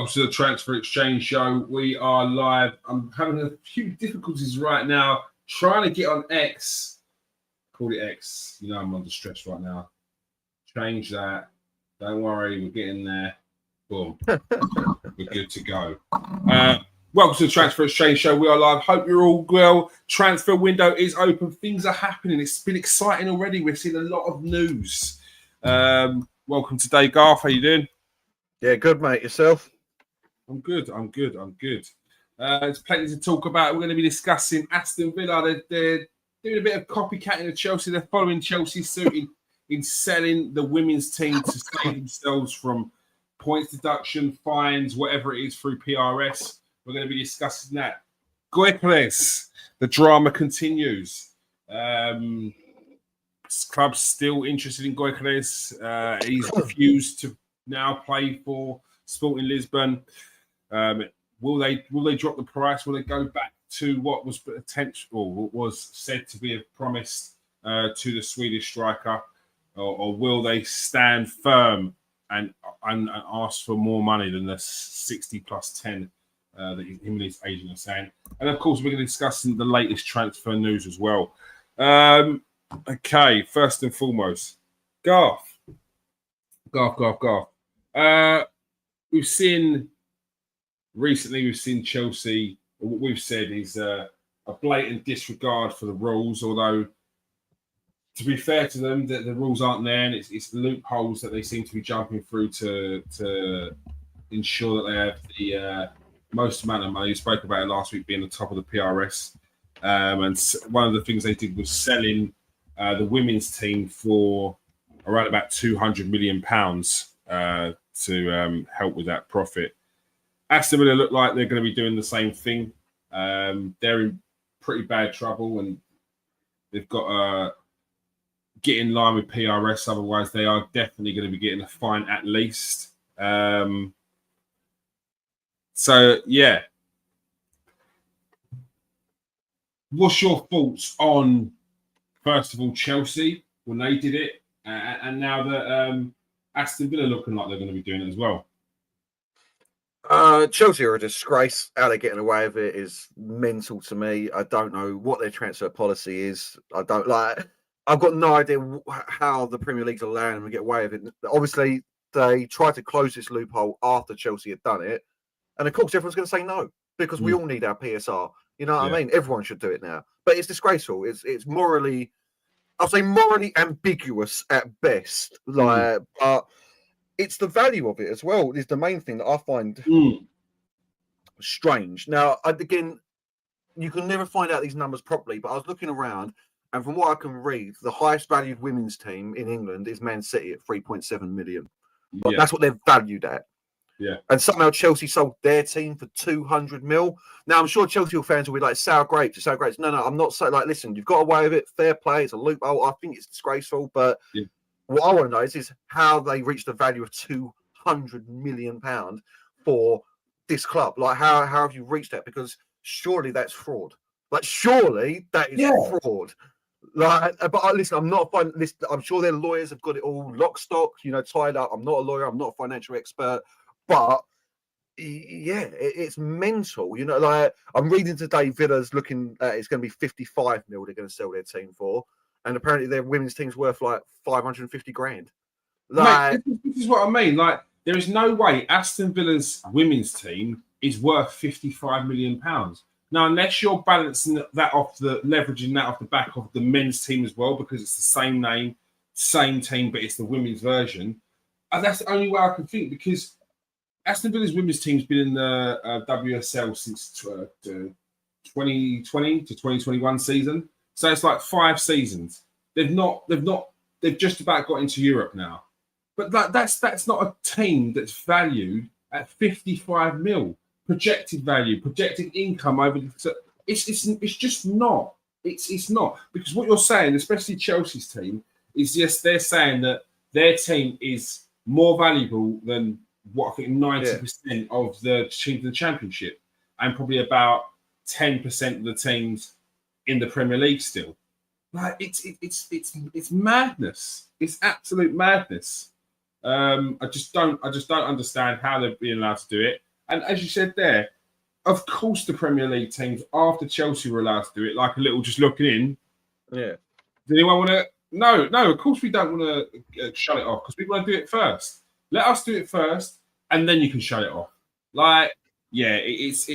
Welcome to the Transfer Exchange Show. We are live. I'm having a few difficulties right now trying to get on X. Call it X. You know I'm under stress right now. Change that. Don't worry, we're getting there. Boom. We're good to go. Welcome to the Transfer Exchange Show. We are live. Hope you're all well. Transfer window is open. Things are happening. It's been exciting already. We've seen a lot of news. Welcome today, Garth. How you doing? Yeah, good, mate. Yourself? I'm good. There's plenty to talk about. We're going to be discussing Aston Villa. They're doing a bit of copycatting of Chelsea. They're following Chelsea's suit in selling the women's team to save themselves from points deduction, fines, whatever it is through PRS. We're going to be discussing that. Gyökeres, the drama continues. Club's still interested in Gyökeres. He's refused to now play for Sporting Lisbon. Will they drop the price? Will they go back to what was potential, what was said to be promised to the Swedish striker, or will they stand firm and ask for more money than the 60 plus 10 that him and his agent are saying? And of course, we're going to discuss the latest transfer news as well. Okay, first and foremost, Garth. We've seen Chelsea. What we've said is a blatant disregard for the rules. Although, to be fair to them, the rules aren't there, and it's loopholes that they seem to be jumping through to ensure that they have the most amount of money. We spoke about it last week, being the top of the PRS, and one of the things they did was selling the women's team for around about £200 million. To help with that profit. Aston Villa look like they're going to be doing the same thing. They're in pretty bad trouble, and they've got to get in line with PRS. Otherwise, they are definitely going to be getting a fine at least. So, yeah. What's your thoughts on, first of all, Chelsea when they did it, and now that Aston Villa looking like they're going to be doing it as well? Chelsea are a disgrace. How they're getting away with it is mental to me. I don't know what their transfer policy is. I've got no idea how the Premier League's allowing them to get away with it. Obviously, they tried to close this loophole after Chelsea had done it. And of course, everyone's going to say no, because we all need our PSR. You know what I mean? Everyone should do it now. But it's disgraceful. It's morally, I'll say morally ambiguous at best. But it's the value of it as well is the main thing that I find strange. Now, again, you can never find out these numbers properly, but I was looking around, and from what I can read, the highest valued women's team in England is Man City at 3.7 million. But that's what they're valued at. Yeah. And somehow Chelsea sold their team for 200 mil. Now, I'm sure Chelsea fans will be like, sour grapes. No, I'm not so listen, you've got away with it. Fair play. It's a loophole. I think it's disgraceful. But what I want to know is how they reached the value of £200 million for this club. Like, how have you reached that? Because surely that's fraud. Surely that is fraud. But listen, I'm not fine. I'm sure their lawyers have got it all lock, stock, tied up. I'm not a lawyer. I'm not a financial expert. But it's mental. I'm reading today, Villa's looking at it's going to be 55 mil they're going to sell their team for, and apparently their women's team's worth like 550 grand. Mate, this is what I mean. There is no way Aston Villa's women's team is worth £55 million. Now, unless you're balancing that off leveraging that off the back of the men's team as well, because it's the same name, same team, but it's the women's version. And that's the only way I can think, because Aston Villa's women's team's been in the WSL since 2020 to 2021 season. So it's like 5 seasons. They've just about got into Europe now. But that's not a team that's valued at 55 mil. Projected value, projected income over it's just not. It's not. Because what you're saying, especially Chelsea's team, is they're saying that their team is more valuable than what I think 90% of the teams in the Championship, and probably about 10% of the teams in the Premier League still. It's madness. It's absolute madness. I just don't understand how they're being allowed to do it. And as you said there, of course, the Premier League teams after Chelsea were allowed to do it, like a little just looking in. Yeah. Does anyone want to? No. Of course, we don't want to shut it off because we want to do it first. Let us do it first, and then you can shut it off. Like, yeah, it's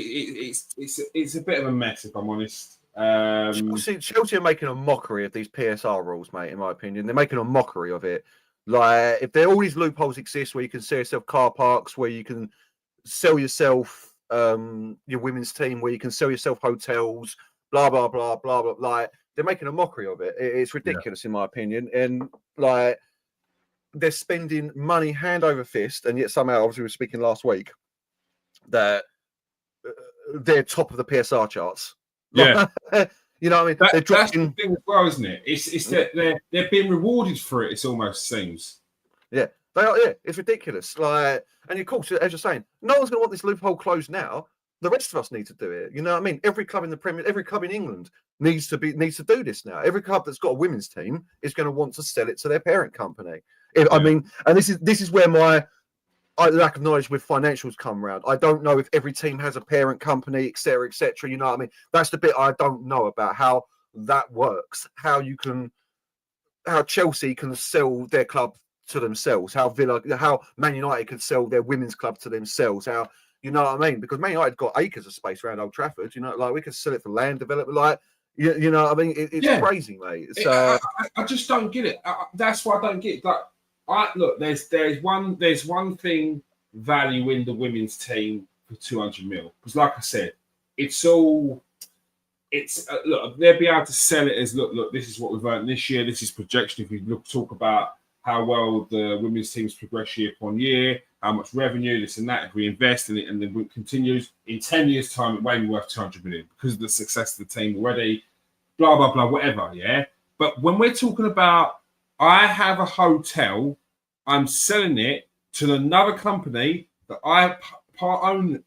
a bit of a mess, if I'm honest. Chelsea are making a mockery of these PSR rules, mate. In my opinion, they're making a mockery of it. Like, if there all these loopholes exist where you can sell yourself car parks, where you can sell yourself your women's team, where you can sell yourself hotels, blah blah blah blah blah. Like, they're making a mockery of it. It's ridiculous, in my opinion, and like they're spending money hand over fist, and yet somehow, obviously, we were speaking last week that they're top of the PSR charts. Yeah. You know what I mean? They're dropping... That's the thing as well, isn't it? It's that they're being rewarded for it, it almost seems. Yeah, they are. Yeah, it's ridiculous. Like, and of course, as you're saying, no one's going to want this loophole closed now. The rest of us need to do it. You know what I mean? Every club in the Premier, every club in England needs to do this now. Every club that's got a women's team is going to want to sell it to their parent company. I mean, and this is where my lack of knowledge with financials come round. I don't know if every team has a parent company, etc., etc. You know what I mean? That's the bit I don't know about how that works. How Chelsea can sell their club to themselves. How Man United can sell their women's club to themselves. How, you know what I mean? Because Man United got acres of space around Old Trafford. You know, like we could sell it for land development. Like, you know what I mean? It's crazy, mate. So I just don't get it. That's why I don't get it. Like, look, there's one thing valuing the women's team for 200 mil, because like I said, look, they'll be able to sell it as look, this is what we've earned this year, this is projection. If we talk about how well the women's teams progress year upon year, how much revenue, this and that, if we invest in it and then it continues, in 10 years' time, it may be worth 200 million because of the success of the team already, blah, blah, blah, whatever, yeah? But when we're talking about, I have a hotel, I'm selling it to another company that I part own,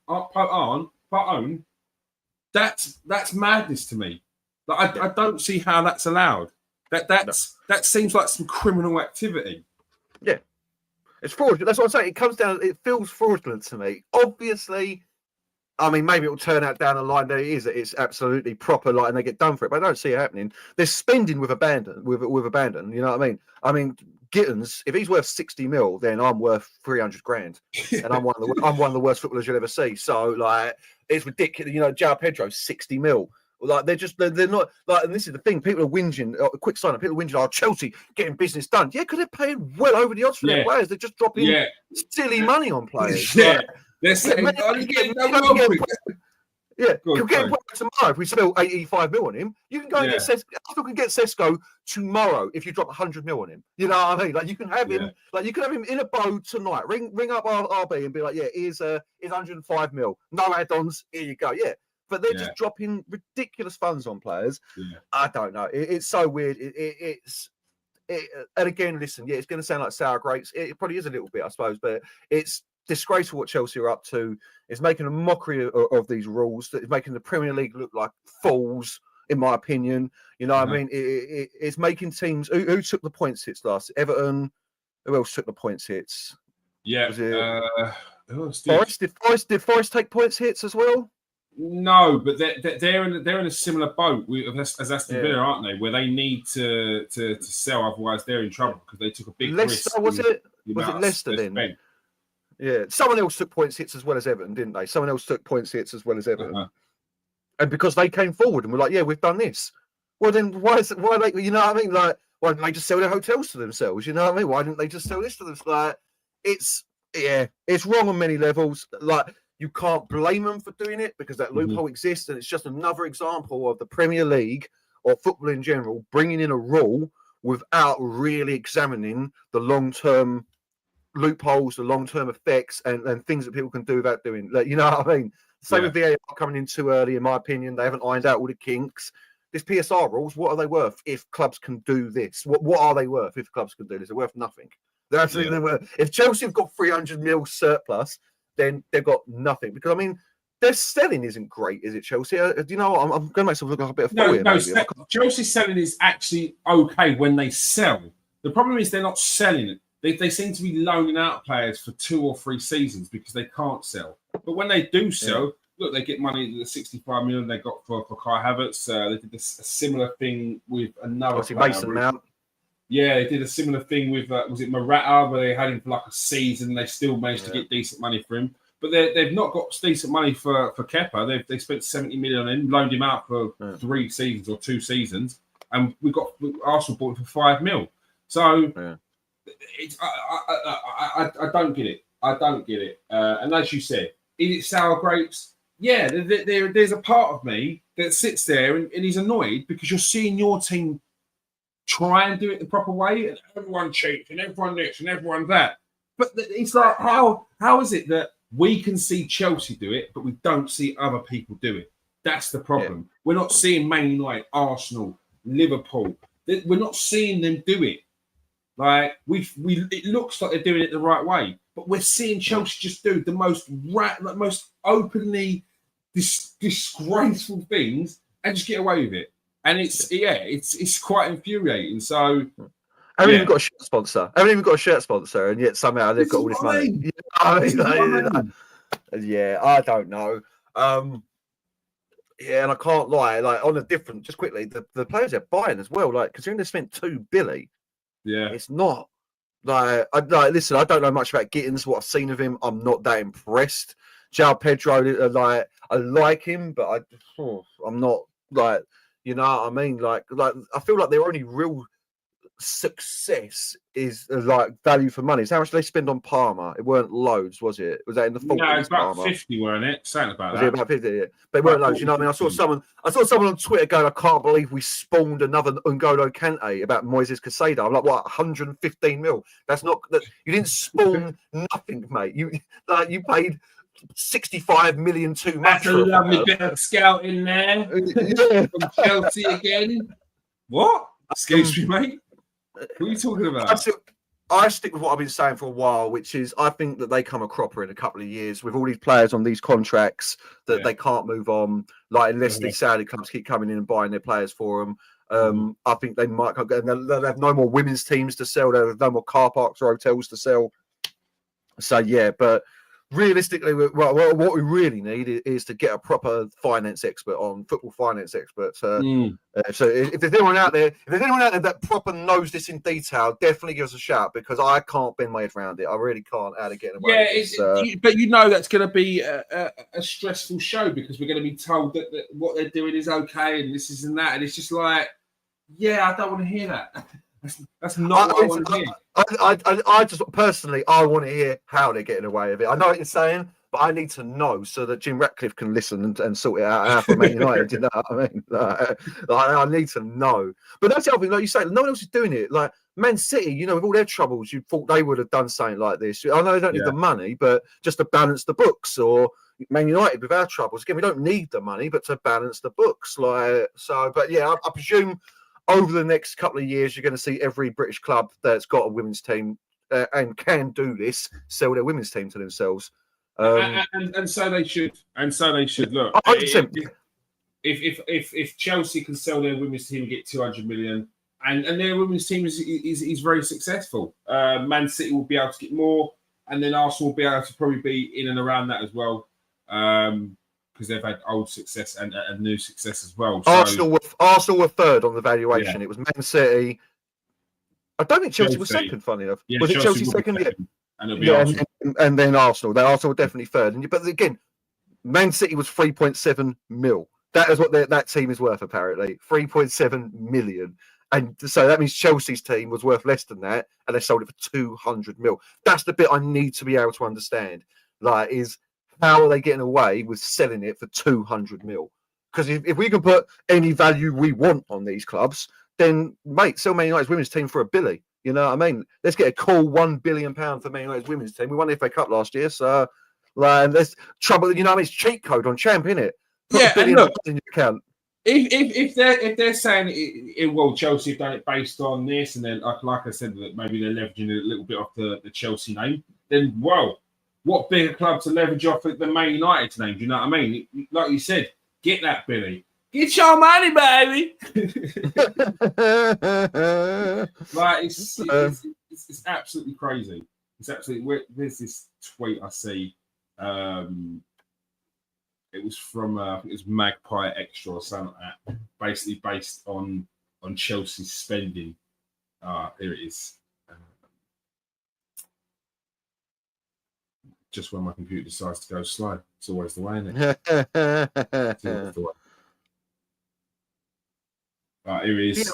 that's madness to me. Like, I don't see how that's allowed. That seems like some criminal activity. Yeah, it's fraudulent. That's what I'm saying. It comes down. It feels fraudulent to me. Obviously, I mean, maybe it'll turn out down the line that it's absolutely proper, like, and they get done for it. But I don't see it happening. They're spending with abandon. With abandon. You know what I mean? I mean, Gyökeres, if he's worth 60 mil, then I'm worth 300 grand, and I'm one of the worst footballers you'll ever see. So, like, it's ridiculous. You know, João Pedro, 60 mil. Like, they're not like, and this is the thing. People are whinging. A quick sign up. People are whinging. Oh, Chelsea getting business done. Yeah, because they're paying well over the odds for their players. They're just dropping silly money on players. Yeah, they're saying, you'll get him tomorrow. If we spell 85 mil on him, you can go and get Sesko. I can get Sesko tomorrow if you drop 100 mil on him. You know what I mean? Like, you can have him. Like, you can have him in a bow tonight. Ring up RB and be like, yeah, here's 105 mil. No add-ons. Here you go. Yeah. But they're just dropping ridiculous funds on players. Yeah. I don't know. It's so weird. And again, listen, it's going to sound like sour grapes. It probably is a little bit, I suppose, but it's disgraceful what Chelsea are up to. It's making a mockery of these rules. It's making the Premier League look like fools, in my opinion. You know what I mean? It's making teams... Who took the points hits last? Everton. Who else took the points hits? Yeah. Forest? Did Forest take points hits as well? No, but they're in a similar boat as Aston Villa, aren't they? Where they need to sell, otherwise they're in trouble because they took a big risk. Was it Leicester then? Spent. Yeah, someone else took points hits as well as Everton, didn't they? Someone else took points hits as well as Everton, and because they came forward and were like, "Yeah, we've done this." Well, then why they? You know what I mean? Like, why didn't they just sell their hotels to themselves? You know what I mean? Why didn't they just sell this to them? Like, it's wrong on many levels. Like, you can't blame them for doing it because that loophole exists, and it's just another example of the Premier League or football in general bringing in a rule without really examining the long-term loopholes, the long-term effects, and things that people can do without doing. Like, you know what I mean? Same with VAR coming in too early, in my opinion. They haven't ironed out all the kinks. This PSR rules, what are they worth if clubs can do this? What are they worth if clubs can do this? They're worth nothing. They're absolutely worth. If Chelsea have got 300 mil surplus, then they've got nothing. Because, I mean, their selling isn't great, is it, Chelsea? Do you know what? I'm going to make myself look like a bit of fool here. Chelsea's selling is actually okay when they sell. The problem is they're not selling it. they seem to be loaning out players for 2 or 3 seasons because they can't sell. But when they do sell, look, they get money. The 65 million they got for Kai Havertz. They did a similar thing with another player. Mason Mount. Yeah, they did a similar thing with was it Morata, where they had him for like a season. And they still managed to get decent money for him. But they've not got decent money for Kepa. They spent 70 million on him, loaned him out for 3 seasons or 2 seasons, and Arsenal bought him for 5 mil. So it's, I don't get it. I don't get it. And as you said, is it sour grapes? Yeah, there's a part of me that sits there and is annoyed because you're seeing your team try and do it the proper way, and everyone cheats, and everyone this, and everyone that. But it's like, how is it that we can see Chelsea do it, but we don't see other people do it? That's the problem. Yeah. We're not seeing Man United, Arsenal, Liverpool. We're not seeing them do it. Like it looks like they're doing it the right way, but we're seeing Chelsea just do the most openly disgraceful things and just get away with it. And it's quite infuriating. So haven't even got a shirt sponsor. And yet somehow they've got all this money. Yeah, I don't know. Yeah, and I can't lie. Like on a different, just quickly, the players they're buying as well. Like considering they spent $2 billion. Yeah, it's not listen. I don't know much about Gittins. What I've seen of him, I'm not that impressed. João Pedro, I like him, but I'm not like, you know what I mean. Like I feel like their only real success is like value for money. So how much did they spend on Palmer? It weren't loads, was it? Was that in the 40s? No, it's about 50, weren't it? Something about that. Was it about 50? Yeah. But it weren't loads. You know what I mean? I saw someone on Twitter going, "I can't believe we spawned another N'Golo Kante about Moises Caicedo." I'm like, what? 115 mil? That's not that. You didn't spawn nothing, mate. You paid 65 million too much. That's a lovely bit of scouting there. From Chelsea again. What? Excuse me, mate. What are you talking about? I stick with what I've been saying for a while, which is I think that they come a cropper in a couple of years with all these players on these contracts that they can't move on. Like unless these Saudi clubs keep coming in and buying their players for them. I think they might come. They'll have no more women's teams to sell. They'll have no more car parks or hotels to sell. So yeah, but realistically, what we really need is to get a proper football finance expert. So if there's anyone out there, that proper knows this in detail, definitely give us a shout because I can't bend my head around it. I really can't how to get away. Yeah, but you know that's going to be a stressful show because we're going to be told that what they're doing is okay and this is and that, and it's just like, yeah, I don't want to hear that. That's not what I want to hear. I just personally, I want to hear how they're getting away with it. I know what you're saying, but I need to know so that Jim Ratcliffe can listen and sort it out for Man United. You know what I mean? I need to know. But that's the other thing, like you say, no one else is doing it. Like Man City, you know, with all their troubles, you thought they would have done something like this. I know they don't need the money, but just to balance the books. Or Man United with our troubles, again, we don't need the money, but to balance the books. But yeah, I presume over the next couple of years, you're going to see every British club that's got a women's team and can do this sell their women's team to themselves. And so they should. And so they should. Look, if Chelsea can sell their women's team and get 200 million, and their women's team is very successful, Man City will be able to get more, and then Arsenal will be able to probably be in and around that as well. Because they've had old success and new success as well. So, Arsenal were third on the valuation. It was Man City. I don't think Chelsea was second, funny enough. Yeah, was it Chelsea second? And then Arsenal. Arsenal were definitely third. But again, Man City was 3.7 mil. That is what that team is worth, apparently. 3.7 million. And so that means Chelsea's team was worth less than that, and they sold it for 200 mil. That's the bit I need to be able to understand. How are they getting away with selling it for 200 mil? Because if we can put any value we want on these clubs, then, mate, sell Man United's women's team for $1 billion. You know what I mean? Let's get a cool £1 billion for Man United's women's team. We won the FA Cup last year, so there's trouble. You know what I mean? It's cheat code on Champ, innit? Put $1 billion in your account. If they're saying well, Chelsea have done it based on this, and then like I said, that maybe they're leveraging a little bit off the Chelsea name, then what bigger club to leverage off the Man United's name? Do you know what I mean? Like you said, get that, Billy. Get your money, baby. it's absolutely crazy. It's absolutely. There's this tweet I see. It was from I think it was Magpie Extra or something like that. Basically based on Chelsea's spending. Here it is. Just when my computer decides to go slow, it's always the way, isn't it? It's always the way. Here it is.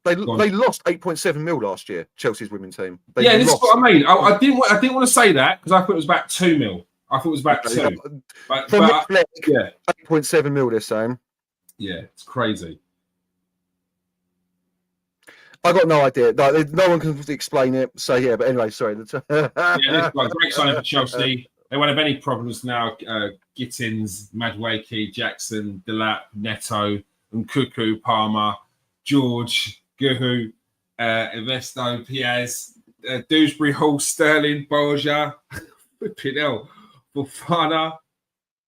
They lost 8.7 mil last year. Chelsea's women's team. This is what I mean. I didn't want to say that because I thought it was about 2 mil. I thought it was about 2. But 8.7 mil. They're saying. Yeah, it's crazy. I got no idea. No one can explain it. So yeah, but anyway, sorry. This great signing for Chelsea. They won't have any problems now. Gittins, Madueke, Jackson, Delap, Neto, and Cuckoo, Palmer, George, Guhu, Investo, Piaz, Dewsbury Hall, Sterling, Borja, flipping hell, Fofana.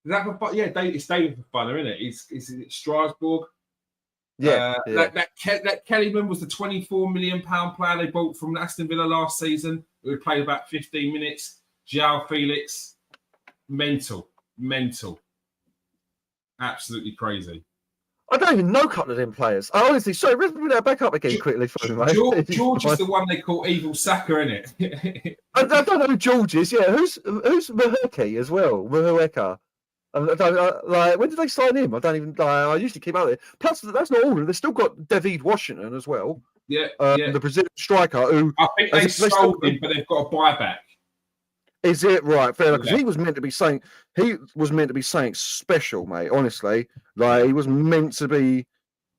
Is that Fofana? Yeah, it's David Fofana, isn't it? Is it Strasbourg? Yeah, That Kellyman was the £24 million player they bought from Aston Villa last season. Who played about 15 minutes. João Felix, mental, absolutely crazy. I don't even know a couple of them players. I honestly, sorry, bring that back up again quickly for me, mate. George is the one they call Evil Saka, isn't it? I don't know who George is. Yeah, who's Mahurki as well? Mahueka. When did they sign him? I don't even. I usually keep out there. Plus, that's not all. They've still got David Washington as well. The Brazilian striker who I think they sold him, but they've got a buyback. Is it right? Fair enough. Because he was meant to be saying something special, mate. Honestly, he was meant to be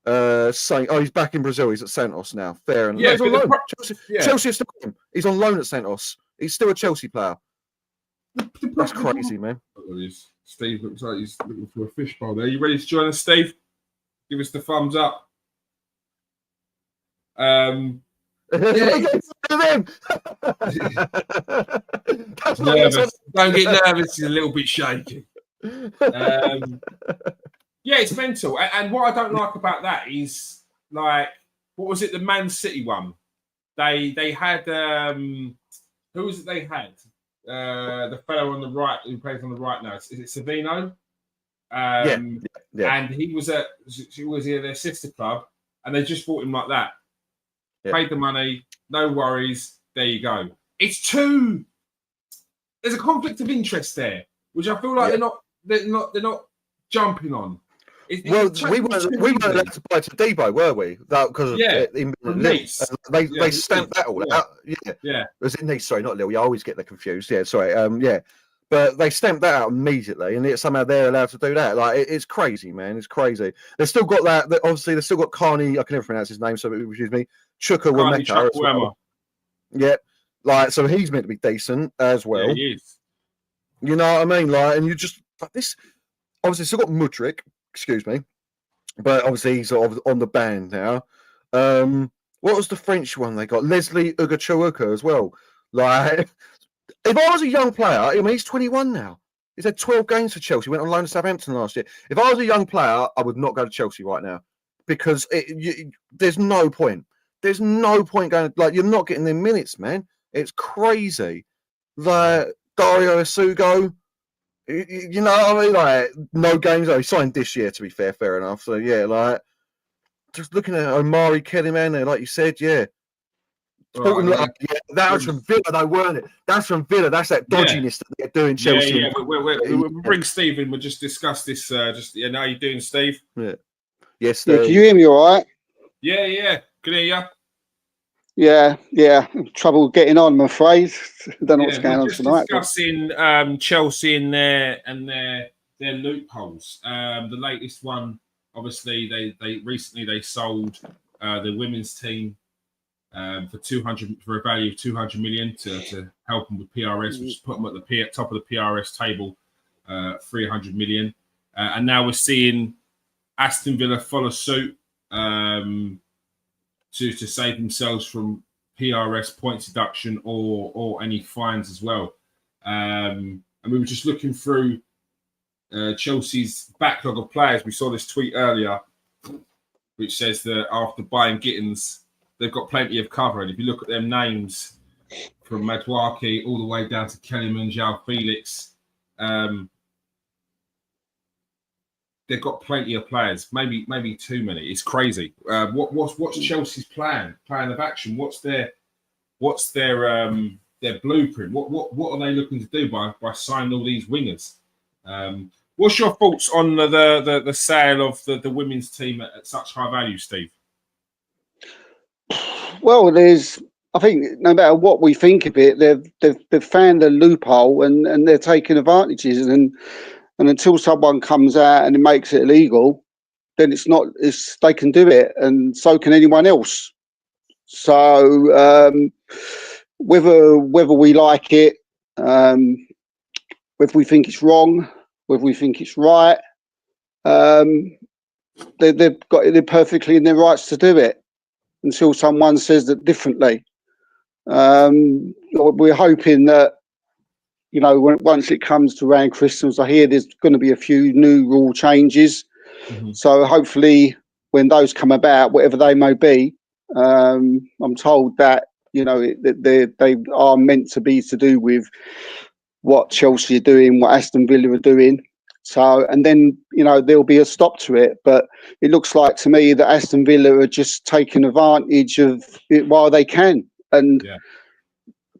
saying, "Oh, he's back in Brazil. He's at Santos now." Fair enough. Yeah, he's on loan. Chelsea is still got him. He's on loan at Santos. He's still a Chelsea player. That's crazy, man. Steve looks like he's looking for a fishbowl there. You ready to join us, Steve? Give us the thumbs up. Nervous. Don't get nervous. He's a little bit shaky. It's mental. And what I don't like about that is, what was it? The Man City one. They had who was it? They had the fellow on the right who plays on the right now. Is it Savino? And he was at their sister club, and they just bought him like that. Yeah. Paid the money, no worries. There you go. There's a conflict of interest there, which I feel like they're not jumping on. We weren't allowed to buy Todibo, were we? Because they stamped that all out. Yeah. Was it Nice? Sorry, not Lille. I always get them confused. Yeah, sorry. But they stamped that out immediately, and somehow they're allowed to do that. It's crazy, man. It's crazy. They've still got that. Obviously, they've still got Carney. I can never pronounce his name, so excuse me. Chukwuemeka as well. Yeah, so he's meant to be decent as well. Yeah, he is. You know what I mean? And you just this. Obviously, still got Mudryk. Excuse me, but obviously he's sort of on the ban now. What was the French one they got? Leslie Ugochukwu as well. If I was a young player, he's 21 now. He's had 12 games for Chelsea. Went on loan to Southampton last year. If I was a young player, I would not go to Chelsea right now because there's no point. There's no point going. You're not getting their minutes, man. It's crazy. Dario Asugo. You know what I mean? No games. He signed this year, to be fair enough. So yeah, just looking at Omari Kellyman there, like you said, yeah. That was from Villa, though, weren't it? That's from Villa. That's that dodginess that they're doing, Chelsea. Yeah. We'll bring Steve in. We'll just discuss this. How you doing, Steve? Yeah. Yes, Steve. Can you hear me all right? Yeah. Can hear you. Yeah. Trouble getting on, I'm afraid. Don't know what's going on tonight. Discussing Chelsea and their loopholes. The latest one, obviously, they recently sold the women's team for a value of 200 million to help them with PRS, which put them at the top of the PRS table, 300 million. And now we're seeing Aston Villa follow suit. To save themselves from PRS points deduction or any fines as well. And we were just looking through Chelsea's backlog of players. We saw this tweet earlier, which says that after buying Gittins, they've got plenty of cover. And if you look at them names from Madwaki all the way down to Kellyman, João Felix, they've got plenty of players. Maybe too many. It's crazy. What's Chelsea's plan of action? What's their blueprint? What are they looking to do by signing all these wingers? What's your thoughts on the sale of the women's team at such high value, Steve? Well, I think no matter what we think of it, they've found a loophole and they're taking advantages. And until someone comes out and makes it illegal, then they can do it, and so can anyone else. So whether we like it, whether we think it's wrong, whether we think it's right, they're perfectly in their rights to do it until someone says that differently. We're hoping that, once it comes to around Christmas, I hear there's going to be a few new rule changes. Mm-hmm. So hopefully when those come about, whatever they may be, I'm told that, they are meant to be to do with what Chelsea are doing, what Aston Villa are doing. So, and then, there'll be a stop to it. But it looks like to me that Aston Villa are just taking advantage of it while they can. And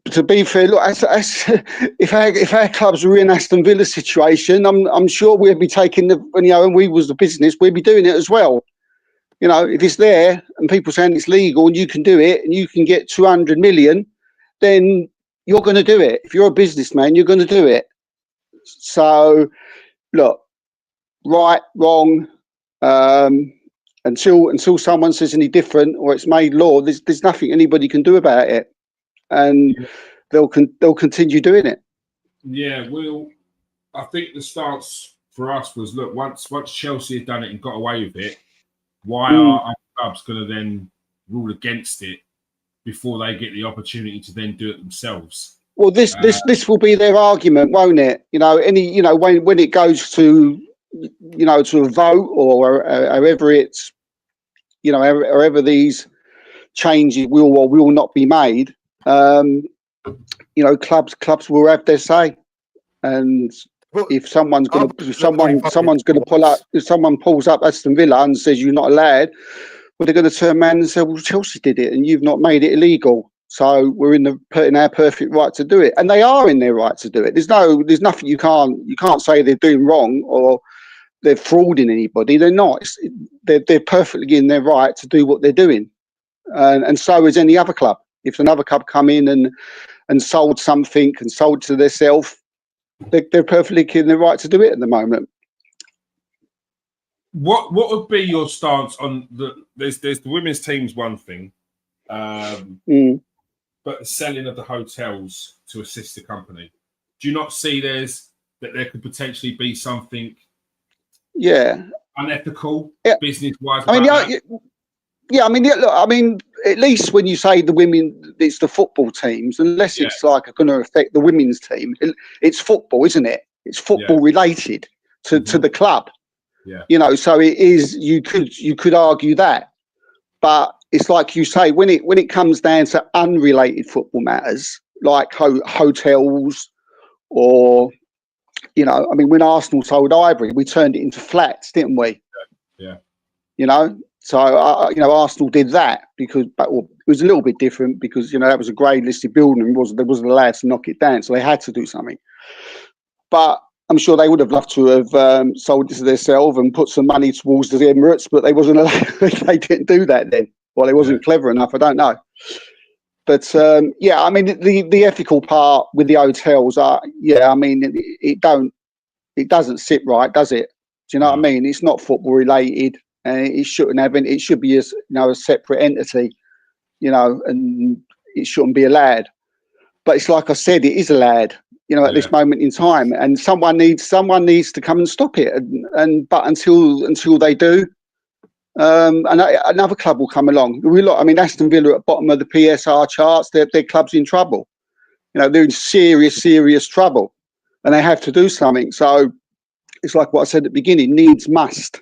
to be fair, look, if our clubs were in Aston Villa's situation, I'm sure we'd be taking and we was the business, we'd be doing it as well. If it's there and people saying it's legal and you can do it and you can get 200 million, then you're going to do it. If you're a businessman, you're going to do it. So, look, right, wrong, until someone says any different or it's made law, there's nothing anybody can do about it, and they'll continue doing it. Yeah, I think the stance for us was, look, once Chelsea had done it and got away with it, why are other clubs going to then rule against it before they get the opportunity to then do it themselves? Well, this will be their argument, won't it? When it goes to to a vote or however it's however these changes will or will not be made, clubs will have their say. And if someone pulls up Aston Villa and says you're not allowed, well, they're going to turn around and say, well, Chelsea did it and you've not made it illegal. So we're in our perfect right to do it, and they are in their right to do it. There's nothing you can't say they're doing wrong or they're frauding anybody. They're not. They're perfectly in their right to do what they're doing, and so is any other club. If another club come in and sold something and sold to themselves, they're perfectly in their right to do it at the moment. What would be your stance on there's the women's team's one thing, but the selling of the hotels to a sister company? Do you not see that there could potentially be something unethical business-wise? At least when you say the women, it's the football teams, unless it's like going to affect the women's team. It's football, isn't it? It's football related to the club. Yeah. So it is. You could argue that, but it's like you say, when it comes down to unrelated football matters like hotels or when Arsenal sold Ivory, we turned it into flats, didn't we? Yeah. So Arsenal did that because it was a little bit different because that was a grade listed building and they wasn't allowed to knock it down, so they had to do something. But I'm sure they would have loved to have sold it to themselves and put some money towards the Emirates, but they wasn't allowed. They didn't do that then. Well, they wasn't clever enough. I don't know. But the ethical part with the hotels it doesn't sit right, does it? Do you know what I mean? It's not football related, and it shouldn't have. It should be a separate entity, and it shouldn't be allowed. But it's like I said, it is allowed, at this moment in time, and someone needs to come and stop it. But until they do, another club will come along. Aston Villa at the bottom of the PSR charts. Their club's in trouble. They're in serious trouble, and they have to do something. So it's like what I said at the beginning: needs must.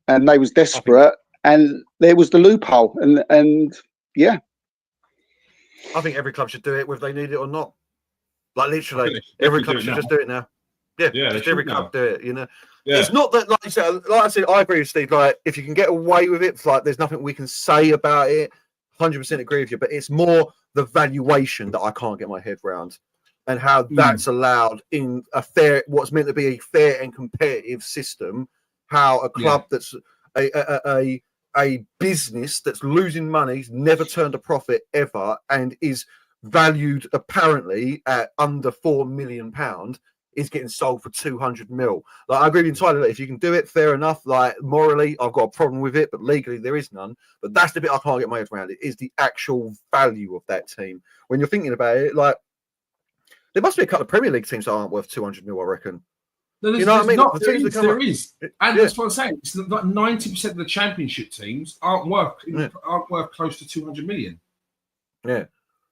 And they was desperate, and there was the loophole, and yeah. I think every club should do it, whether they need it or not. Like literally, every club should just do it now. Yeah, just every club do it. You know, it's not that like I said, I agree with Steve. Like, if you can get away with it, like there's nothing we can say about it. 100% agree with you, but it's more the valuation that I can't get my head around, and how that's allowed in a fair, what's meant to be a fair and competitive system. How a club that's a business that's losing money, never turned a profit ever, and is valued apparently at under £4 million, is getting sold for 200 mil. Like, I agree with you entirely. If you can do it, fair enough. Like, morally, I've got a problem with it, but legally there is none. But that's the bit I can't get my head around. It is the actual value of that team. When you're thinking about it, like, there must be a couple of Premier League teams that aren't worth 200 mil, I reckon. No, you know what I mean? Not, there is. And that's what I'm saying. It's like 90% of the Championship teams aren't worth close to 200 million. Yeah.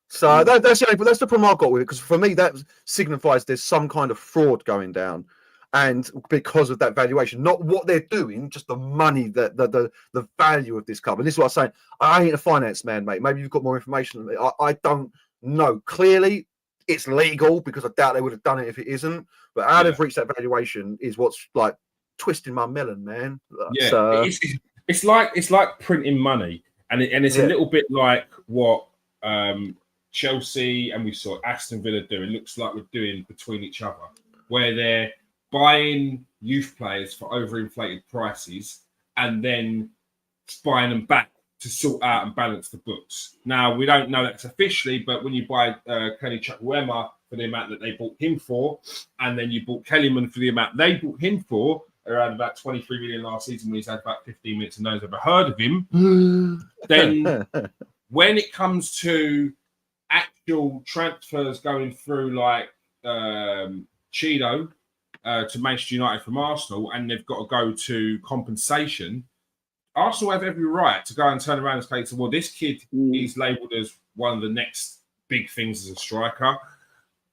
So that's the problem I've got with it, because for me that signifies there's some kind of fraud going down, and because of that valuation, not what they're doing, just the money, the value of this club. And this is what I'm saying. I ain't a finance man, mate. Maybe you've got more information than me. I don't know. Clearly, it's legal, because I doubt they would have done it if it isn't. But how they've reached that valuation is what's like twisting my melon, man. Yeah, so, it's like printing money, and it's a little bit like what Chelsea and we saw Aston Villa do. It looks like we're doing between each other, where they're buying youth players for overinflated prices and then buying them back to sort out and balance the books. Now, we don't know that's officially, but when you buy Kenny Chukwuemeka for the amount that they bought him for, and then you bought Kellyman for the amount they bought him for, around about 23 million last season when he's had about 15 minutes and no one's ever heard of him, then when it comes to actual transfers going through, like Cheeto to Manchester United from Arsenal, and they've got to go to compensation, Arsenal have every right to go and turn around and say, well, this kid is labelled as one of the next big things as a striker.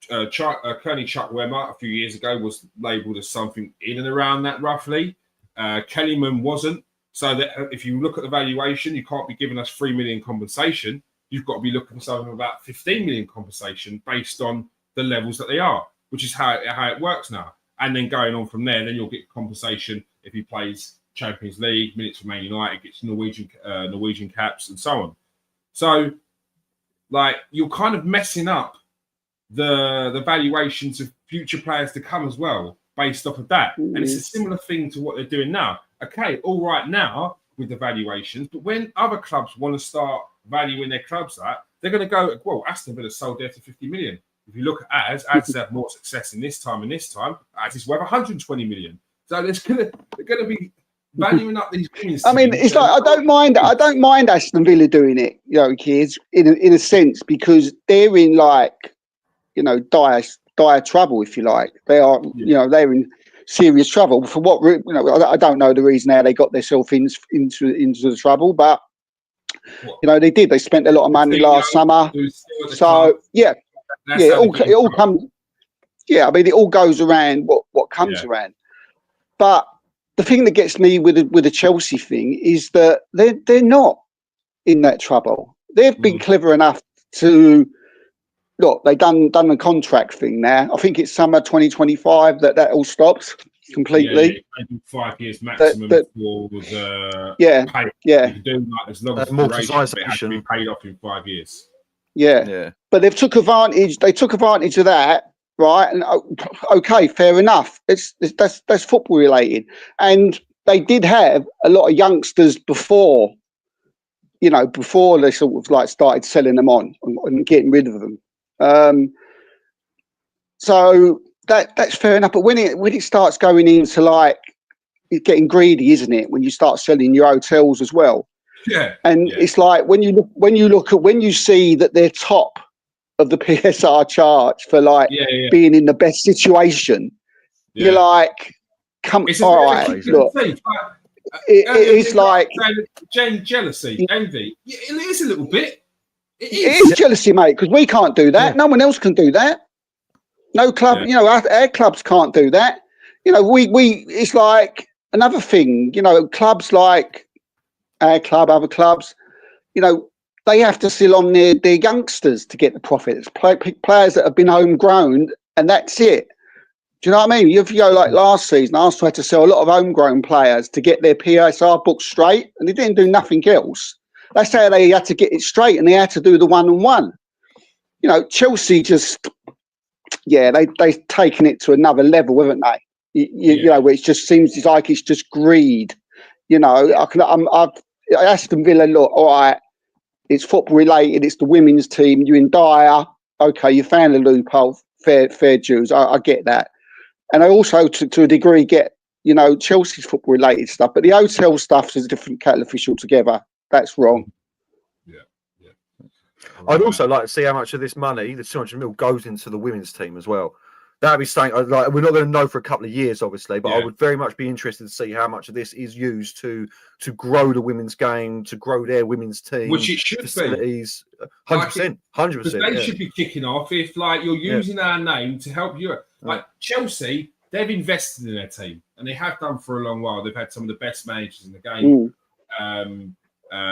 Kearney Chukwuemeka a few years ago was labelled as something in and around that roughly. Kellyman wasn't. So that if you look at the valuation, you can't be giving us 3 million compensation. You've got to be looking for something about 15 million compensation based on the levels that they are, which is how it works now. And then going on from there, then you'll get compensation if he plays Champions League, minutes for Man United, gets Norwegian caps and so on. So, like, you're kind of messing up the valuations of future players to come as well based off of that. And it's a similar thing to what they're doing now. Okay, all right now with the valuations, but when other clubs want to start valuing their clubs at, they're going to go, well, Aston Villa sold there for 50 million. If you look at ads have more success in this time, ads is worth 120 million. So they're going to be valuing up these things. I mean, it's like I don't mind Aston Villa doing it, you know, kids, in a sense, because they're in, like, you know, dire trouble, if you like. They are, you know, they're in serious trouble. For what, you know, I don't know the reason how they got themselves into the trouble, but you know, they did. They spent a lot of money last summer. So it all comes. Yeah, I mean, it all goes around what comes around. But the thing that gets me with the Chelsea thing is that they're not in that trouble. They've been clever enough to look. They've done the contract thing now. I think it's summer 2025 that all stops completely. 5 years maximum for the pay. You can do like as long as it has to be paid off in 5 years. Yeah. But they've took advantage. They took advantage of that. Right, and okay, fair enough. That's football related, and they did have a lot of youngsters before they sort of like started selling them on and getting rid of them. So that's fair enough. But when it starts going into, like, it's getting greedy, isn't it? When you start selling your hotels as well, it's like when you see that they're top of the PSR charge for being in the best situation, you're like, come on, look. It's like jealousy, envy. It is a little bit. It is jealousy, mate, because we can't do that. No one else can do that. No club, you know, our clubs can't do that. You know, we it's like another thing. You know, clubs like our club, other clubs, they have to still on their youngsters to get the profits. Players that have been homegrown, and that's it. Do you know what I mean? If you go like last season, Arsenal had to sell a lot of homegrown players to get their PSR books straight, and they didn't do nothing else. That's how they had to get it straight, and they had to do the one-on-one. Chelsea just, they've taken it to another level, haven't they? Where it just seems like it's just greed. Aston Villa, look, all right, it's football related, it's the women's team, you're in dire, okay, you found a loophole, fair dues, I get that. And I also, to a degree, get, Chelsea's football related stuff, but the hotel stuff is a different kettle of fish altogether. That's wrong. I'd also like to see how much of this money, the 200 mil, goes into the women's team as well. That'd be something we're not going to know for a couple of years, obviously, but I would very much be interested to see how much of this is used to grow the women's game, to grow their women's team, which it should facilities, be 100%. They should be kicking off if you're using our name to help Europe. Like Chelsea, they've invested in their team, and they have done for a long while. They've had some of the best managers in the game.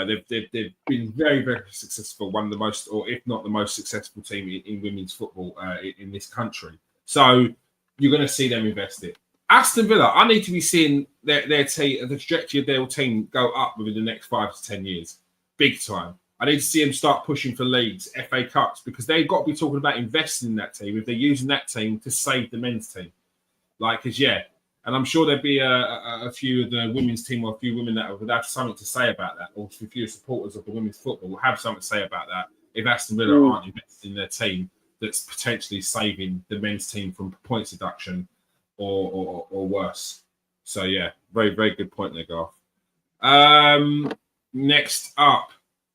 They've been very, very successful. One of the most, or if not the most successful team in women's football in this country. So you're going to see them invest it. Aston Villa, I need to be seeing their team, the trajectory of their team go up within the next 5 to 10 years, big time. I need to see them start pushing for leagues, FA Cups, because they've got to be talking about investing in that team if they're using that team to save the men's team. And I'm sure there'd be a few of the women's team or a few women that would have something to say about that, or a few supporters of the women's football will have something to say about that if Aston Villa aren't investing in their team that's potentially saving the men's team from points deduction or worse. So, very, very good point there, Garth. Next up,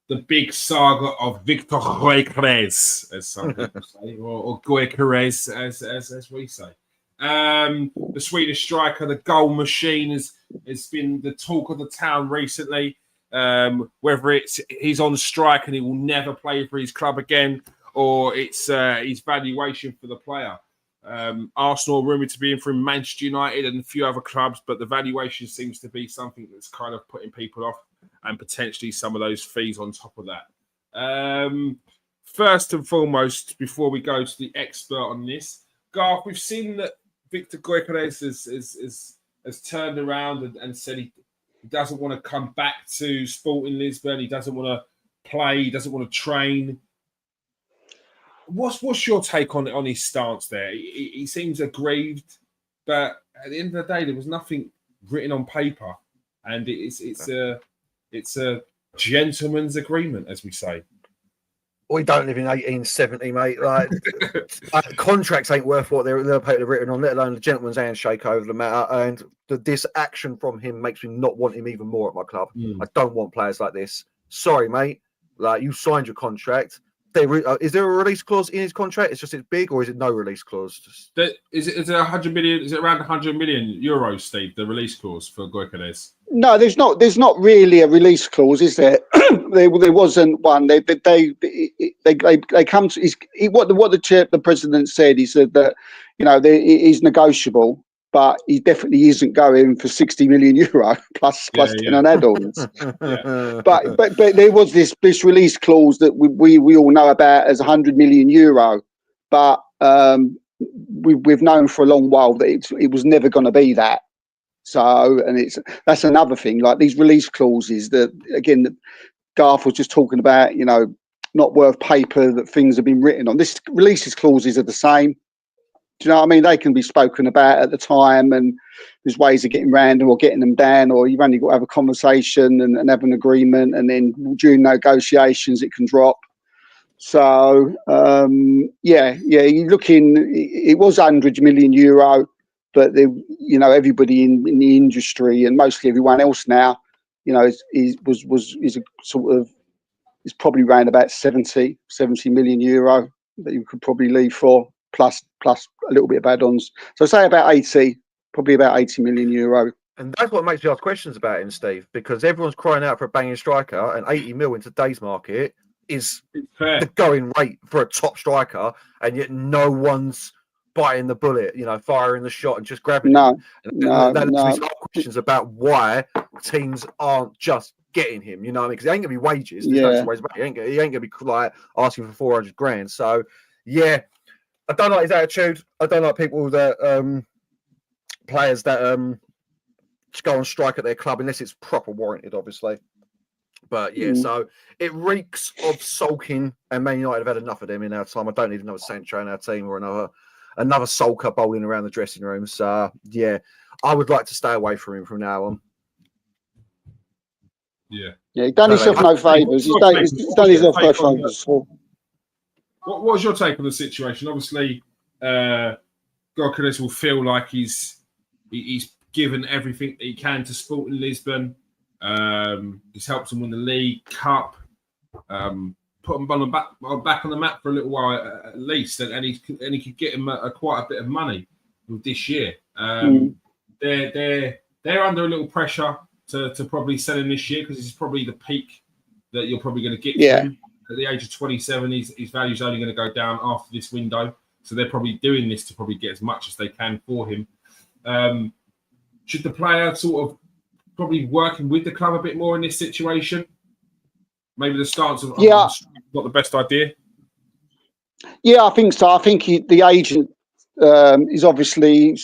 the big saga of Victor Gyökeres, as some people say, or Gyökeres, as we say. The Swedish striker, the goal machine, has been the talk of the town recently. Whether he's on strike and he will never play for his club again, or it's his valuation for the player. Arsenal are rumoured to be in from Manchester United and a few other clubs, but the valuation seems to be something that's kind of putting people off, and potentially some of those fees on top of that. First and foremost, before we go to the expert on this, Garth, we've seen that Victor Gyökeres has turned around and said he doesn't want to come back to Sporting Lisbon. He doesn't want to play. He doesn't want to train. What's your take on his stance there? He seems aggrieved, but at the end of the day, there was nothing written on paper, and it's a gentleman's agreement, as we say. We don't live in 1870, mate. Contracts ain't worth what they're written on, let alone the gentleman's handshake over the matter. And this action from him makes me not want him even more at my club. I don't want players like this. Sorry, mate. You signed your contract. Is there a release clause in his contract? It's just it's big, or is it no release clause? Is it 100 million? Is it around 100 million euros, Steve? The release clause for Gyökeres? No, there's not really a release clause, is there? there wasn't one. They come to what the president said. He said that it is negotiable, but he definitely isn't going for 60 million euro plus 10 on add-ons. But there was this release clause that we all know about as 100 million euro, but we've known for a long while that it was never going to be that. So, and that's another thing, like these release clauses that, again, that Garth was just talking about, not worth paper that things have been written on. This releases clauses are the same. Do you know what I mean? They can be spoken about at the time, and there's ways of getting around them or getting them down, or you've only got to have a conversation and have an agreement, and then during negotiations it can drop. So, you're looking, it was 100 million euro. But everybody in the industry and mostly everyone else now, is probably around about 70 million euro that you could probably leave for, plus a little bit of add-ons. So say probably about 80 million euro. And that's what makes me ask questions about him, Steve, because everyone's crying out for a banging striker, and 80 mil in today's market is the going rate for a top striker, and yet no one's biting the bullet, firing the shot and just grabbing No. That leaves me questions about why teams aren't just getting him. You know what I mean? Because it ain't gonna be wages. There's no two ways about it. He ain't gonna be like asking for 400 grand. So yeah, I don't like his attitude. I don't like people that players that just go on strike at their club unless it's proper warranted, obviously. But yeah, so it reeks of sulking, and Man United have had enough of them in our time. I don't need another Sancho in our team or another sulker bowling around the dressing room. So yeah, I would like to stay away from him from now on. Yeah, he done himself no favours. He's done himself no favours. What was your take on the situation? Obviously, Gyökeres will feel like he's given everything that he can to Sporting Lisbon. He's helped them win the League Cup, put them back on the map for a little while at least, and he could get him quite a bit of money with this year. They're under a little pressure to probably sell him this year because this is probably the peak that you're probably going to get to him. At the age of 27, his value is only going to go down after this window. So they're probably doing this to probably get as much as they can for him. Should the player sort of probably working with the club a bit more in this situation? Maybe the stance of not the best idea. Yeah, I think so. I think the agent is obviously,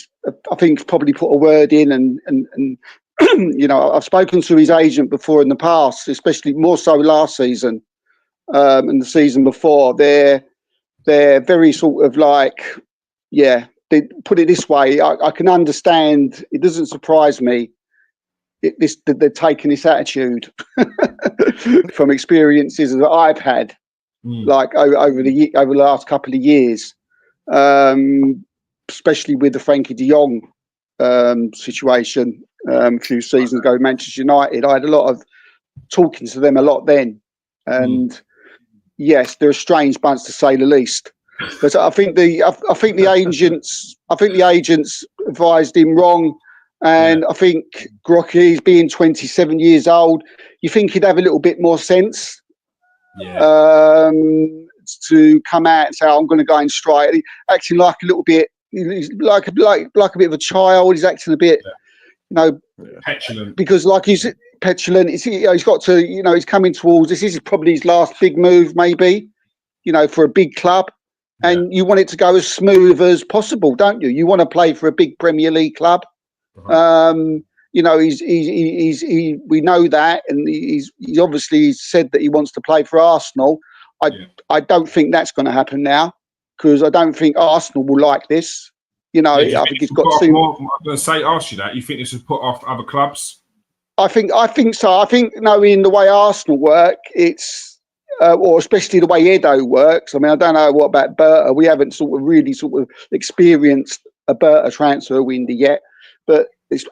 I think, probably put a word in, and you know, I've spoken to his agent before in the past, especially more so last season and the season before. They're very sort of like, they put it this way. I can understand. It doesn't surprise me. That they're taking this attitude from experiences that I've had, like over the last couple of years, especially with the Frankie de Jong situation a few seasons ago, Manchester United. I had a lot of talking to them a lot then, and yes, they're a strange bunch to say the least. But I think the agents advised him wrong. And I think Gyökeres, being 27 years old, you think he'd have a little bit more sense to come out and say, I'm going to go and strike. Acting like a little bit, like a bit of a child. He's acting a bit, petulant. Because like he's petulant. He's got to, he's coming towards this. This is probably his last big move, maybe, for a big club. And you want it to go as smooth as possible, don't you? You want to play for a big Premier League club. We know that, and he's obviously said that he wants to play for Arsenal. I don't think that's going to happen now, because I don't think Arsenal will like this. I think he's got to. I'm going to ask you that. You think this has put off other clubs? I think so. I think knowing the way Arsenal work, it's or especially the way Edo works. I mean, I don't know what about Berta. We haven't really experienced a Berta transfer window yet. But if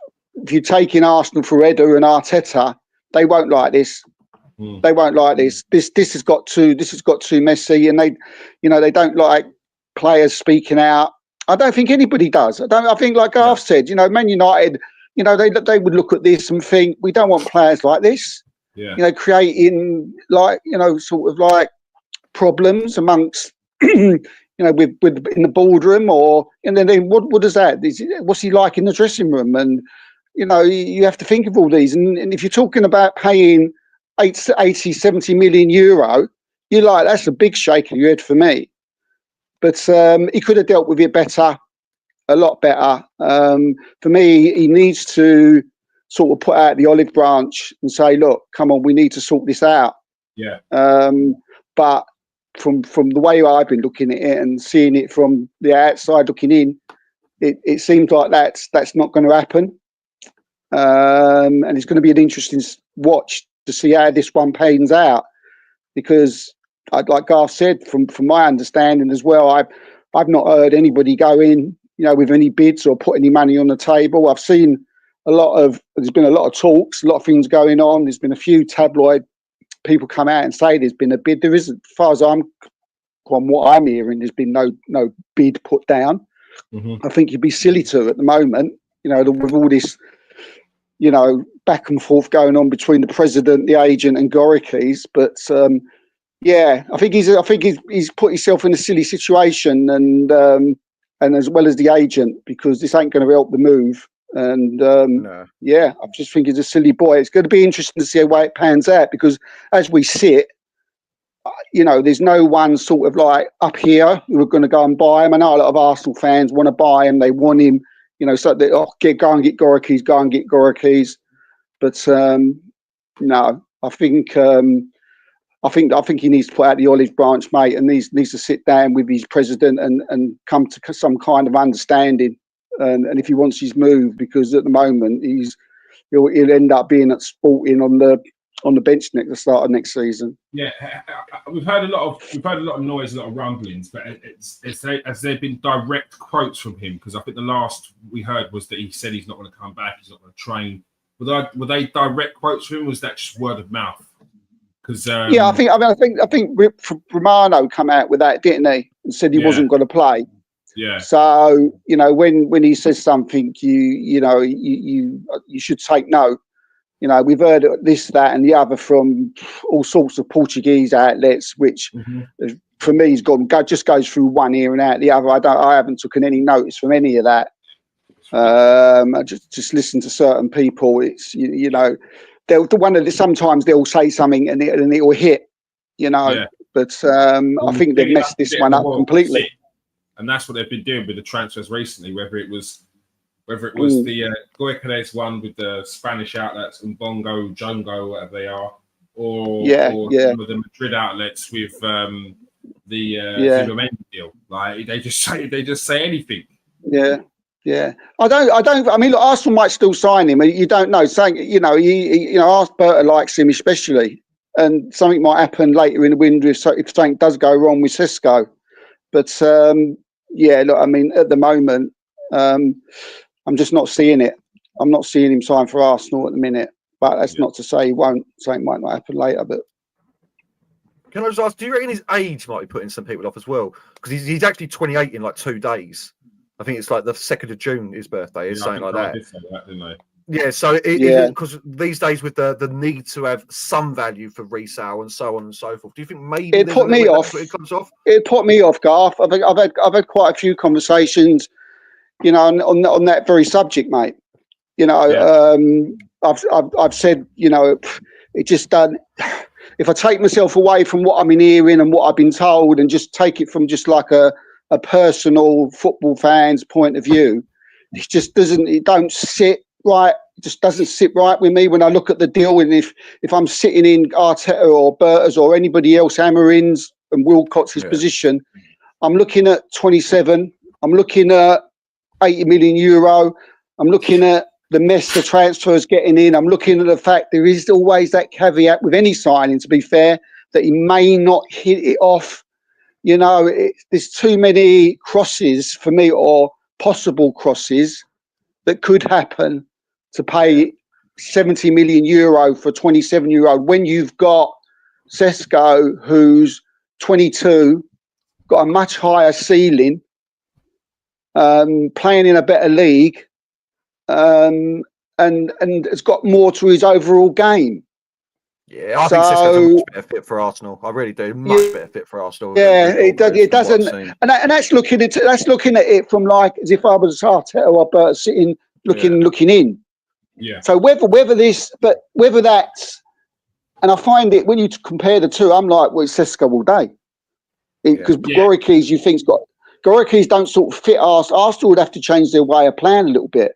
you're taking Arsenal for Edu and Arteta, they won't like this. They won't like this. This has got too messy, and they don't like players speaking out. I don't think anybody does. I think, like Garth said, Man United, they would look at this and think, we don't want players like this. Creating sort of like problems amongst. With in the boardroom, and then what does that? What's he like in the dressing room? And you have to think of all these. And if you're talking about paying 80, 70 million euro, you're like, that's a big shake of your head for me. But he could have dealt with it better, a lot better. For me, he needs to sort of put out the olive branch and say, look, come on, we need to sort this out. But from the way I've been looking at it and seeing it from the outside looking in, it seems like that's not going to happen. And it's going to be an interesting watch to see how this one pans out, because like Garth said, from my understanding as well, I've not heard anybody go in, with any bids or put any money on the table. I've seen there's been a lot of talks, a lot of things going on. There's been a few tabloid people come out and say there's been a bid. There isn't, as far as from what I'm hearing, there's been no bid put down. I think you'd be silly to at the moment, with all this, back and forth going on between the president, the agent, and Gyökeres. But I think he's put himself in a silly situation, and as well as the agent, because this ain't going to help the move. And yeah, I just think he's a silly boy. It's going to be interesting to see how it pans out, because as we sit, you know, there's no one sort of like up here who are going to go and buy him. I know a lot of Arsenal fans want to buy him. They want him, you know, so they go and get Gyökeres. But no, I think he needs to put out the olive branch, mate, and needs to sit down with his president and come to some kind of understanding. And if he wants his move, because at the moment he'll end up being at Sporting on the bench the start of next season. Yeah, we've heard a lot of noise, a lot of rumblings, but has there been direct quotes from him? Because I think the last we heard was that he said he's not going to come back, he's not going to train. Were they direct quotes from him? Or was that just word of mouth? Because yeah, I think Romano come out with that, didn't he? And said he wasn't going to play. Yeah. So, you know, when he says something, you should take note. You know, we've heard this, that, and the other from all sorts of Portuguese outlets, which for me just goes through one ear and out the other. I haven't taken any notice from any of that. I just listen to certain people. It's you know, sometimes they'll say something and it'll hit. You know, but I think they've messed this one up completely. And that's what they've been doing with the transfers recently, whether it was the Gyökeres one with the Spanish outlets and Bongo, Jongo, whatever they are, or some of the Madrid outlets with the Zimmerman deal. Like they just say anything. Yeah. Yeah, I don't. I mean, look, Arsenal might still sign him. You don't know. Saying, you know, Arteta likes him especially, and something might happen later in the window if something does go wrong with Cisco. But yeah, look, I mean, at the moment, I'm just not seeing it. I'm not seeing him sign for Arsenal at the minute. But that's not to say he won't. Something might not happen later. But can I just ask, do you reckon his age might be putting some people off as well? Because he's actually 28 in like 2 days. I think it's like the 2nd of June, his birthday is, something like that. Did say that, didn't I? Yeah, so because these days with the need to have some value for resale and so on and so forth, do you think maybe it put me off? It comes off. It put me off, Garth. I've had quite a few conversations, you know, on that very subject, mate. You know, I've said, you know, it just done. If I take myself away from what I've been hearing and what I've been told, and just take it from just like a personal football fan's point of view, it just doesn't. It don't sit right. It just doesn't sit right with me when I look at the deal. And if I'm sitting in Arteta or Berta's or anybody else, Amarin's and Wilcox's position, I'm looking at 27. I'm looking at 80 million euro. I'm looking at the mess the transfers getting in. I'm looking at the fact there is always that caveat with any signing, to be fair, that he may not hit it off. You know, there's too many crosses for me, or possible crosses that could happen to pay 70 million euro for a 27-year-old when you've got Sesko, who's 22, got a much higher ceiling, playing in a better league, and has got more to his overall game. Yeah, I think Sesko's a much better fit for Arsenal. I really do. Much better fit for Arsenal. Yeah, it doesn't, and that's looking at it from like as if I was Arteta or Berta sitting looking in. Yeah. So whether that's, and I find it when you compare the two, I'm like, well, it's Sesko all day, because Gyökeres Gyökeres don't sort of fit Arsenal. Arsenal would have to change their way of playing a little bit,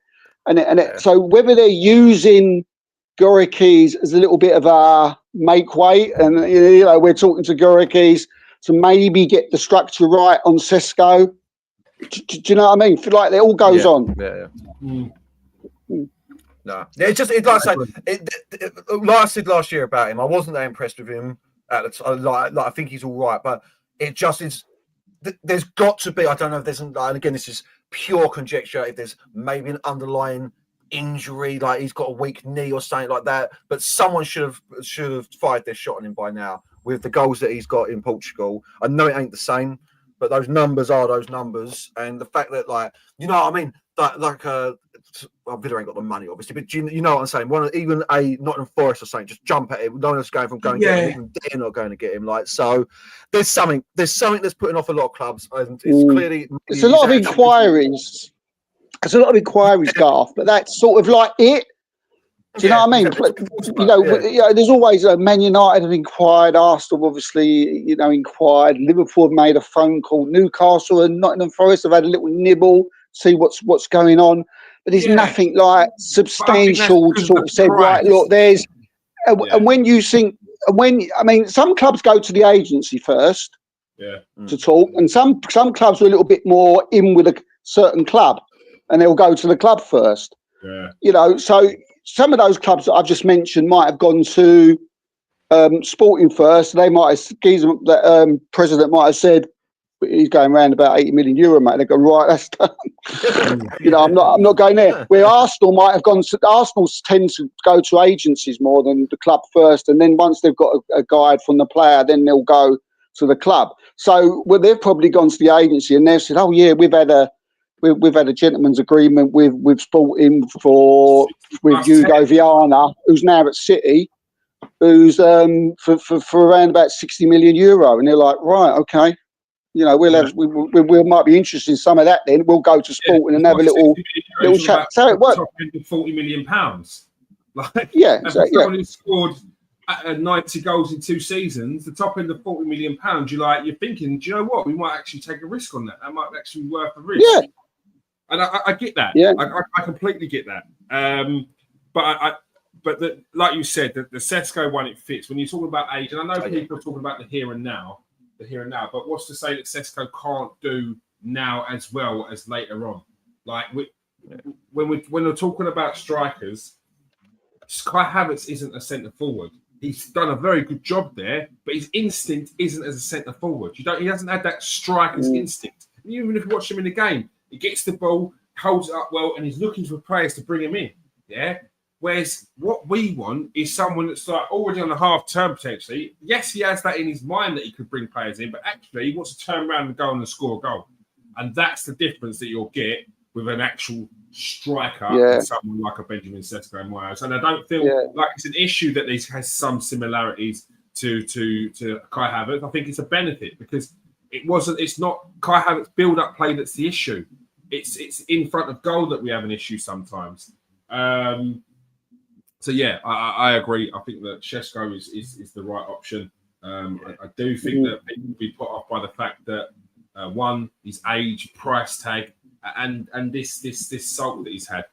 so whether they're using Gyökeres as a little bit of a make weight, and you know, we're talking to Gyökeres to maybe get the structure right on Sesko. Do you know what I mean? Feel like it all goes on. Yeah. No, it's just like I said. Like I said last year about him, I wasn't that impressed with him at the time. Like I think he's all right, but it just is. There's got to be. I don't know if there's. And again, this is pure conjecture. If there's maybe an underlying injury, like he's got a weak knee or something like that. But someone should have fired their shot on him by now with the goals that he's got in Portugal. I know it ain't the same, but those numbers are those numbers, and the fact that, like, you know what I mean, well, Villa ain't got the money, obviously, but you know what I'm saying. Even a Nottingham Forest or something, just jump at him. No one's going and get him. Even they're not going to get him. Like, so, there's something that's putting off a lot of clubs, and it's clearly it's a lot of inquiries. There's a lot of inquiries, Garth, but that's sort of like it. Do you know what I mean? There's always Man United have inquired, Arsenal obviously, inquired. Liverpool have made a phone call. Newcastle and Nottingham Forest have had a little nibble, see what's going on. But there's nothing like substantial sort of said, right, look, there's... And when you think... some clubs go to the agency first to talk, and some clubs are a little bit more in with a certain club, and they'll go to the club first. Yeah. So... Some of those clubs that I've just mentioned might have gone to Sporting first. They might have, the president might have said, he's going around about 80 million euro, mate. They go, right, that's done. I'm not going there. Where Arsenal might have gone to, Arsenal tend to go to agencies more than the club first. And then once they've got a guide from the player, then they'll go to the club. So they've probably gone to the agency and they've said, oh yeah, we've had a gentleman's agreement with Sporting with Hugo Viana, who's now at City, who's for around about 60 million euro, and they're like, right, okay, we might be interested in some of that. Then we'll go to Sporting and have a little chat. So it worked. 40 million pounds. Someone who scored 90 goals in 2 seasons, the top end of 40 million pounds. You're thinking, do you know what? We might actually take a risk on that. That might actually be worth a risk. Yeah. And I get that. Yeah. I completely get that. But like you said, the Sesko one, it fits. When you're talking about age, and I know people are talking about the here and now, but what's to say that Sesko can't do now as well as later on? Like when we're talking about strikers, Kai Havertz isn't a centre forward. He's done a very good job there, but his instinct isn't as a centre forward. He doesn't have that striker's instinct. And even if you watch him in the game, he gets the ball, holds it up well, and he's looking for players to bring him in. Yeah. Whereas what we want is someone that's like already on the half term potentially. Yes, he has that in his mind that he could bring players in, but actually he wants to turn around and go and score a goal. And that's the difference that you'll get with an actual striker and someone like a Benjamin Sesko and Myers. And I don't feel like it's an issue that this has some similarities to Kai Havertz. I think it's a benefit because it's not Kai Havertz build-up play that's the issue. It's in front of goal that we have an issue sometimes. So yeah, I agree. I think that Sesko is the right option. I do think that people will be put off by the fact that one, his age, price tag, and this salt that he's had.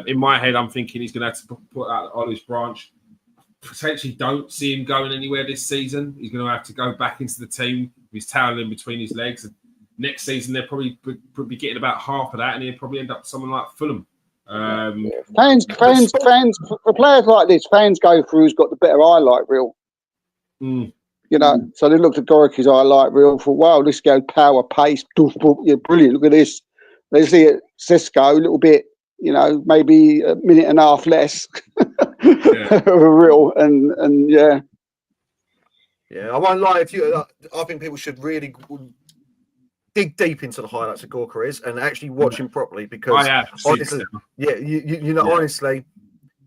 In my head, I'm thinking he's going to have to put out the olive branch. Potentially don't see him going anywhere this season. He's going to have to go back into the team with his towel in between his legs. And next season, they'll probably be getting about half of that, and he'll probably end up someone like Fulham. Fans, for players like this, fans go through who's got the better highlight reel. So they looked at Gyökeres' highlight reel and thought, wow, this goes power, pace, brilliant. Look at this. They see it, Sesko, a little bit, maybe a minute and a half less of a reel, and yeah. Yeah, I won't lie. I think people should really dig deep into the highlights of Gyökeres and actually watch him properly because honestly, honestly,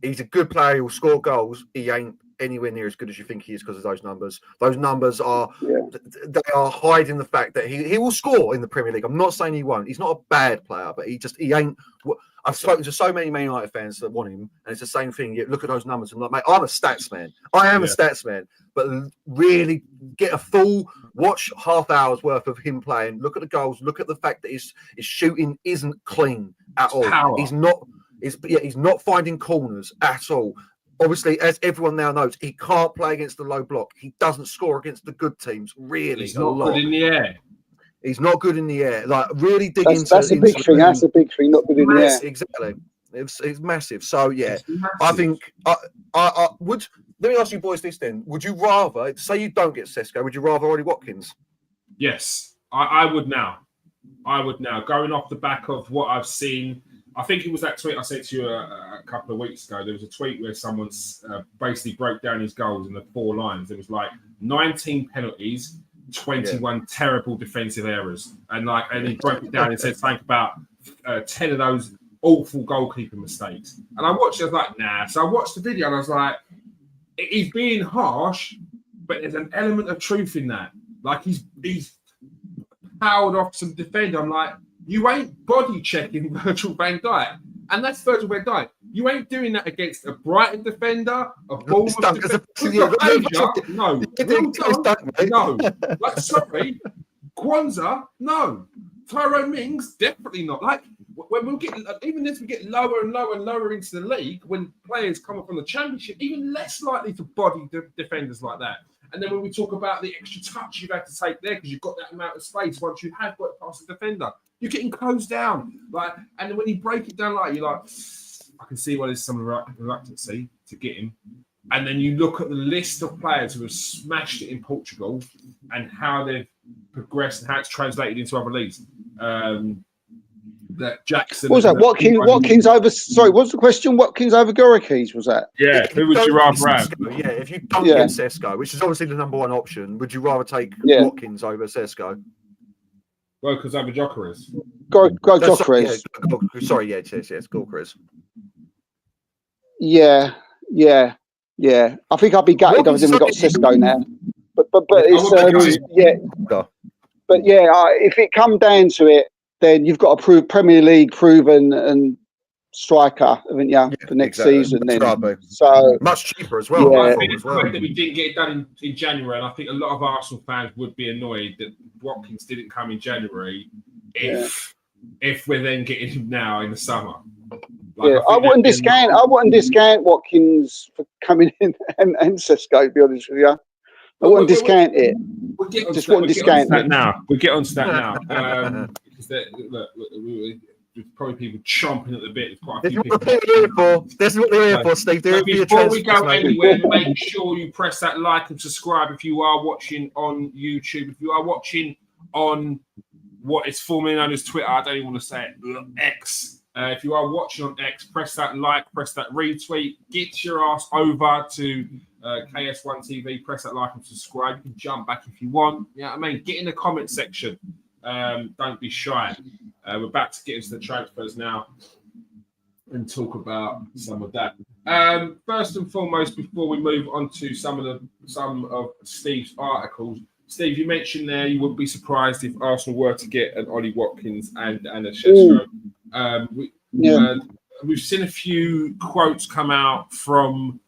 he's a good player. He'll score goals. He ain't anywhere near as good as you think he is because of those numbers. Those numbers are they are hiding the fact that he will score in the Premier League. I'm not saying he won't. He's not a bad player, but he ain't. I've spoken to so many Man United fans that want him, and it's the same thing. You look at those numbers and I'm like, mate, I'm a stats man. I am a stats man, but really get a full watch half hour's worth of him playing. Look at the goals. Look at the fact that his shooting isn't clean at all. Power. He's not finding corners at all. Obviously, as everyone now knows, he can't play against the low block. He doesn't score against the good teams. Really, he's not good in the air. He's not good in the air. Like really dig into. That's a big thing. That's a big thing. Not good in the air. Exactly. It's massive. So yeah, I think I would. Let me ask you boys this then. Would you rather say you don't get Sesko? Would you rather Ollie Watkins? Yes, I would now. Going off the back of what I've seen. I think it was that tweet I sent to you a couple of weeks ago. There was a tweet where someone basically broke down his goals in the 4 lines. It was like 19 penalties, 21 terrible defensive errors. And he broke it down and said something about 10 of those awful goalkeeper mistakes. And I watched it, I was like, nah. So I watched the video and I was like, he's being harsh, but there's an element of truth in that. Like he's powered off some defender. I'm like, You ain't body checking Virgil van Dijk. And that's Virgil van Dijk. You ain't doing that against a Brighton defender, a Bournemouth defender. No. No. Like, sorry. Kwanzaa, no. Tyrone Mings, definitely not. Like, when we get, even as we get lower and lower and lower into the league, when players come up from the championship, even less likely to body defenders like that. And then when we talk about the extra touch you've had to take there because you've got that amount of space once you have got it past the defender, you're getting closed down. Like, and then when you break it down, like, you're like, I can see why there's some reluctancy to get him. And then you look at the list of players who have smashed it in Portugal and how they've progressed and how it's translated into other leagues. That Jackson. What was that? Watkins over. Sorry, what's the question? Watkins over Gyökeres, was that? Yeah. Who would you rather have? Yeah, if you don't get Sesko, which is obviously the number one option, would you rather take Watkins over Sesko? Well, because over Gyökeres. Gyökeres. Sorry, yes, Gyökeres. Yeah. I think I'd be gutted if we got Sesko now. But it's But if it come down to it, then you've got a Premier League proven and striker, haven't you, for next season? Then so much cheaper as well. I think it's correct that we didn't get it done in January, and I think a lot of Arsenal fans would be annoyed that Watkins didn't come in January if we're then getting him now in the summer. I wouldn't discount Watkins for coming in and Sesko, to be honest with you. I wouldn't discount it. We'll get on Just wouldn't discount it now. We'll get on to that now. Because there's probably people chomping at the bit. There's quite a few people. That's what they're here for, Steve. Before we go anywhere, make sure you press that like and subscribe if you are watching on YouTube. If you are watching on what is formerly known as Twitter, I don't even want to say it, X. If you are watching on X, press that like, press that retweet, get your ass over to KS1 TV, press that like and subscribe. You can jump back if you want. Yeah, I mean, get in the comment section. Don't be shy. We're about to get into the transfers now and talk about some of that. First and foremost, before we move on to some of Steve's articles, Steve, you mentioned there you wouldn't be surprised if Arsenal were to get an Ollie Watkins and a Sesko. We've seen a few quotes come out from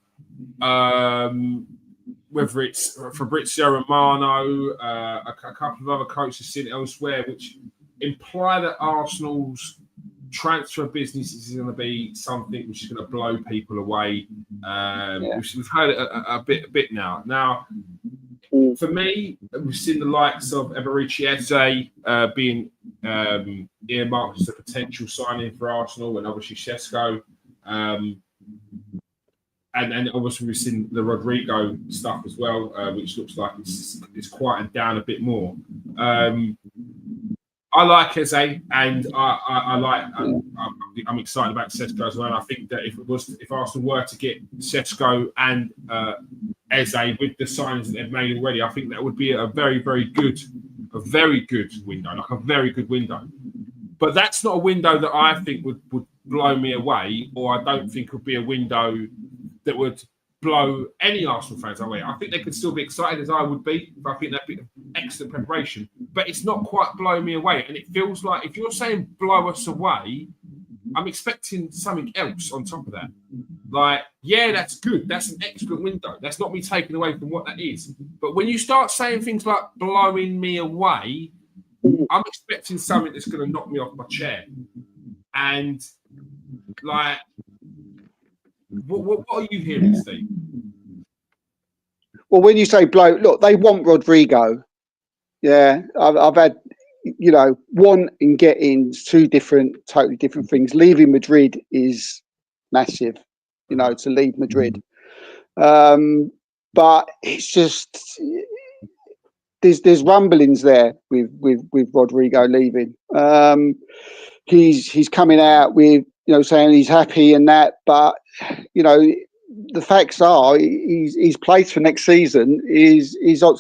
whether it's Fabrizio Romano, a couple of other coaches seen elsewhere, which imply that Arsenal's transfer business is going to be something which is going to blow people away. We've heard it a bit now. Now, for me, we've seen the likes of Eberici Eze being earmarked as a potential signing for Arsenal, and obviously Sesko. And obviously we've seen the Rodrigo stuff as well, which looks like it's quieted down a bit more. I like Eze, and I'm excited about Sesko as well. And I think that if Arsenal were to get Sesko and Eze with the signings that they've made already, I think that would be a very, very good window, like a very good window. But that's not a window that I think would blow me away, or I don't think would be a window that would blow any Arsenal fans away. I think they could still be excited as I would be. I think that'd be excellent preparation. But it's not quite blowing me away. And it feels like if you're saying blow us away, I'm expecting something else on top of that. Like, yeah, that's good. That's an excellent window. That's not me taking away from what that is. But when you start saying things like blowing me away, I'm expecting something that's going to knock me off my chair. And, like, what are you hearing, Steve? Well, when you say blow, look, they want Rodrigo. Yeah, I've had, want and getting two totally different things. Leaving Madrid is massive, to leave Madrid. But it's just there's rumblings there with Rodrigo leaving. He's coming out with saying he's happy and that, but the facts are his place for next season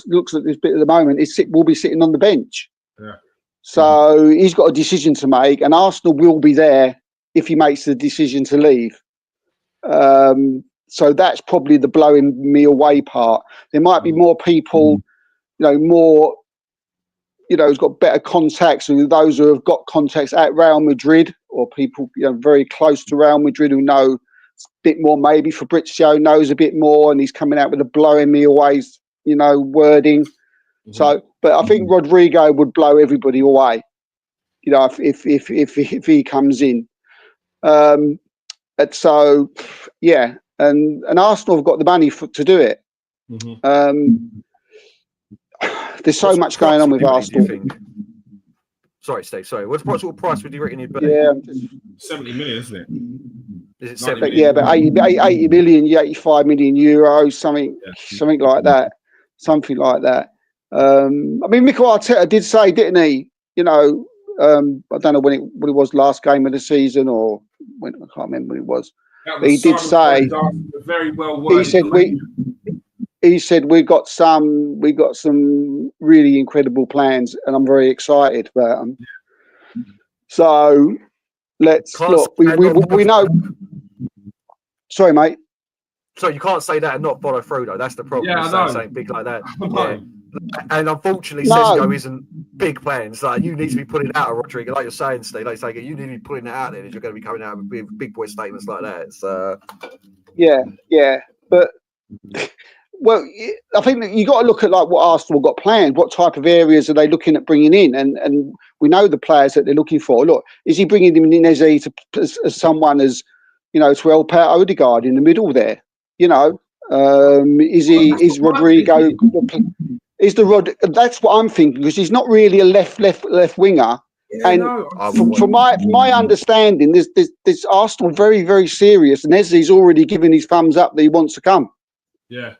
looks at this bit at the moment will be sitting on the bench. Yeah. So he's got a decision to make, and Arsenal will be there if he makes the decision to leave. So that's probably the blowing me away part. There might be more people, more who's got better contacts than those who have got contacts at Real Madrid, or people very close to Real Madrid who know a bit more. Maybe Fabrizio knows a bit more, and he's coming out with a blowing me away, wording. So, but I think Rodrigo would blow everybody away, if he comes in. And so, yeah, and Arsenal have got the money to do it. There's so much going on with Arsenal. Sorry, Steve. Sorry. What sort of price would you reckon it'd be? Yeah, 70 million, isn't it? Is it 70 million? Yeah, but 80 million, 85 million euros, something like that. Something like that. I mean, Mikel Arteta did say, didn't he? I don't know when it was last game of the season, or when, I can't remember when it was. But he did say, very well worded. He said we got some really incredible plans, and I'm very excited about them. So let's look. We know. Sorry, mate. So you can't say that and not follow through, though. That's the problem. Yeah, I know. Something big like that. Yeah. And unfortunately, Sesco isn't big plans. Like, you need to be putting out a Rodrigo, like you're saying, Steve. Like you need to be putting it out there if you're going to be coming out with big boy statements like that. So yeah, but. Well, I think that you got to look at like what Arsenal got planned. What type of areas are they looking at bringing in? And we know the players that they're looking for. Look, is he bringing them in as someone as to help out Odegaard in the middle there? Is Rodrigo? That's what I'm thinking, because he's not really a left winger. Yeah, and from my understanding, there's Arsenal very, very serious, and Eze's already given his thumbs up that he wants to come. Yeah.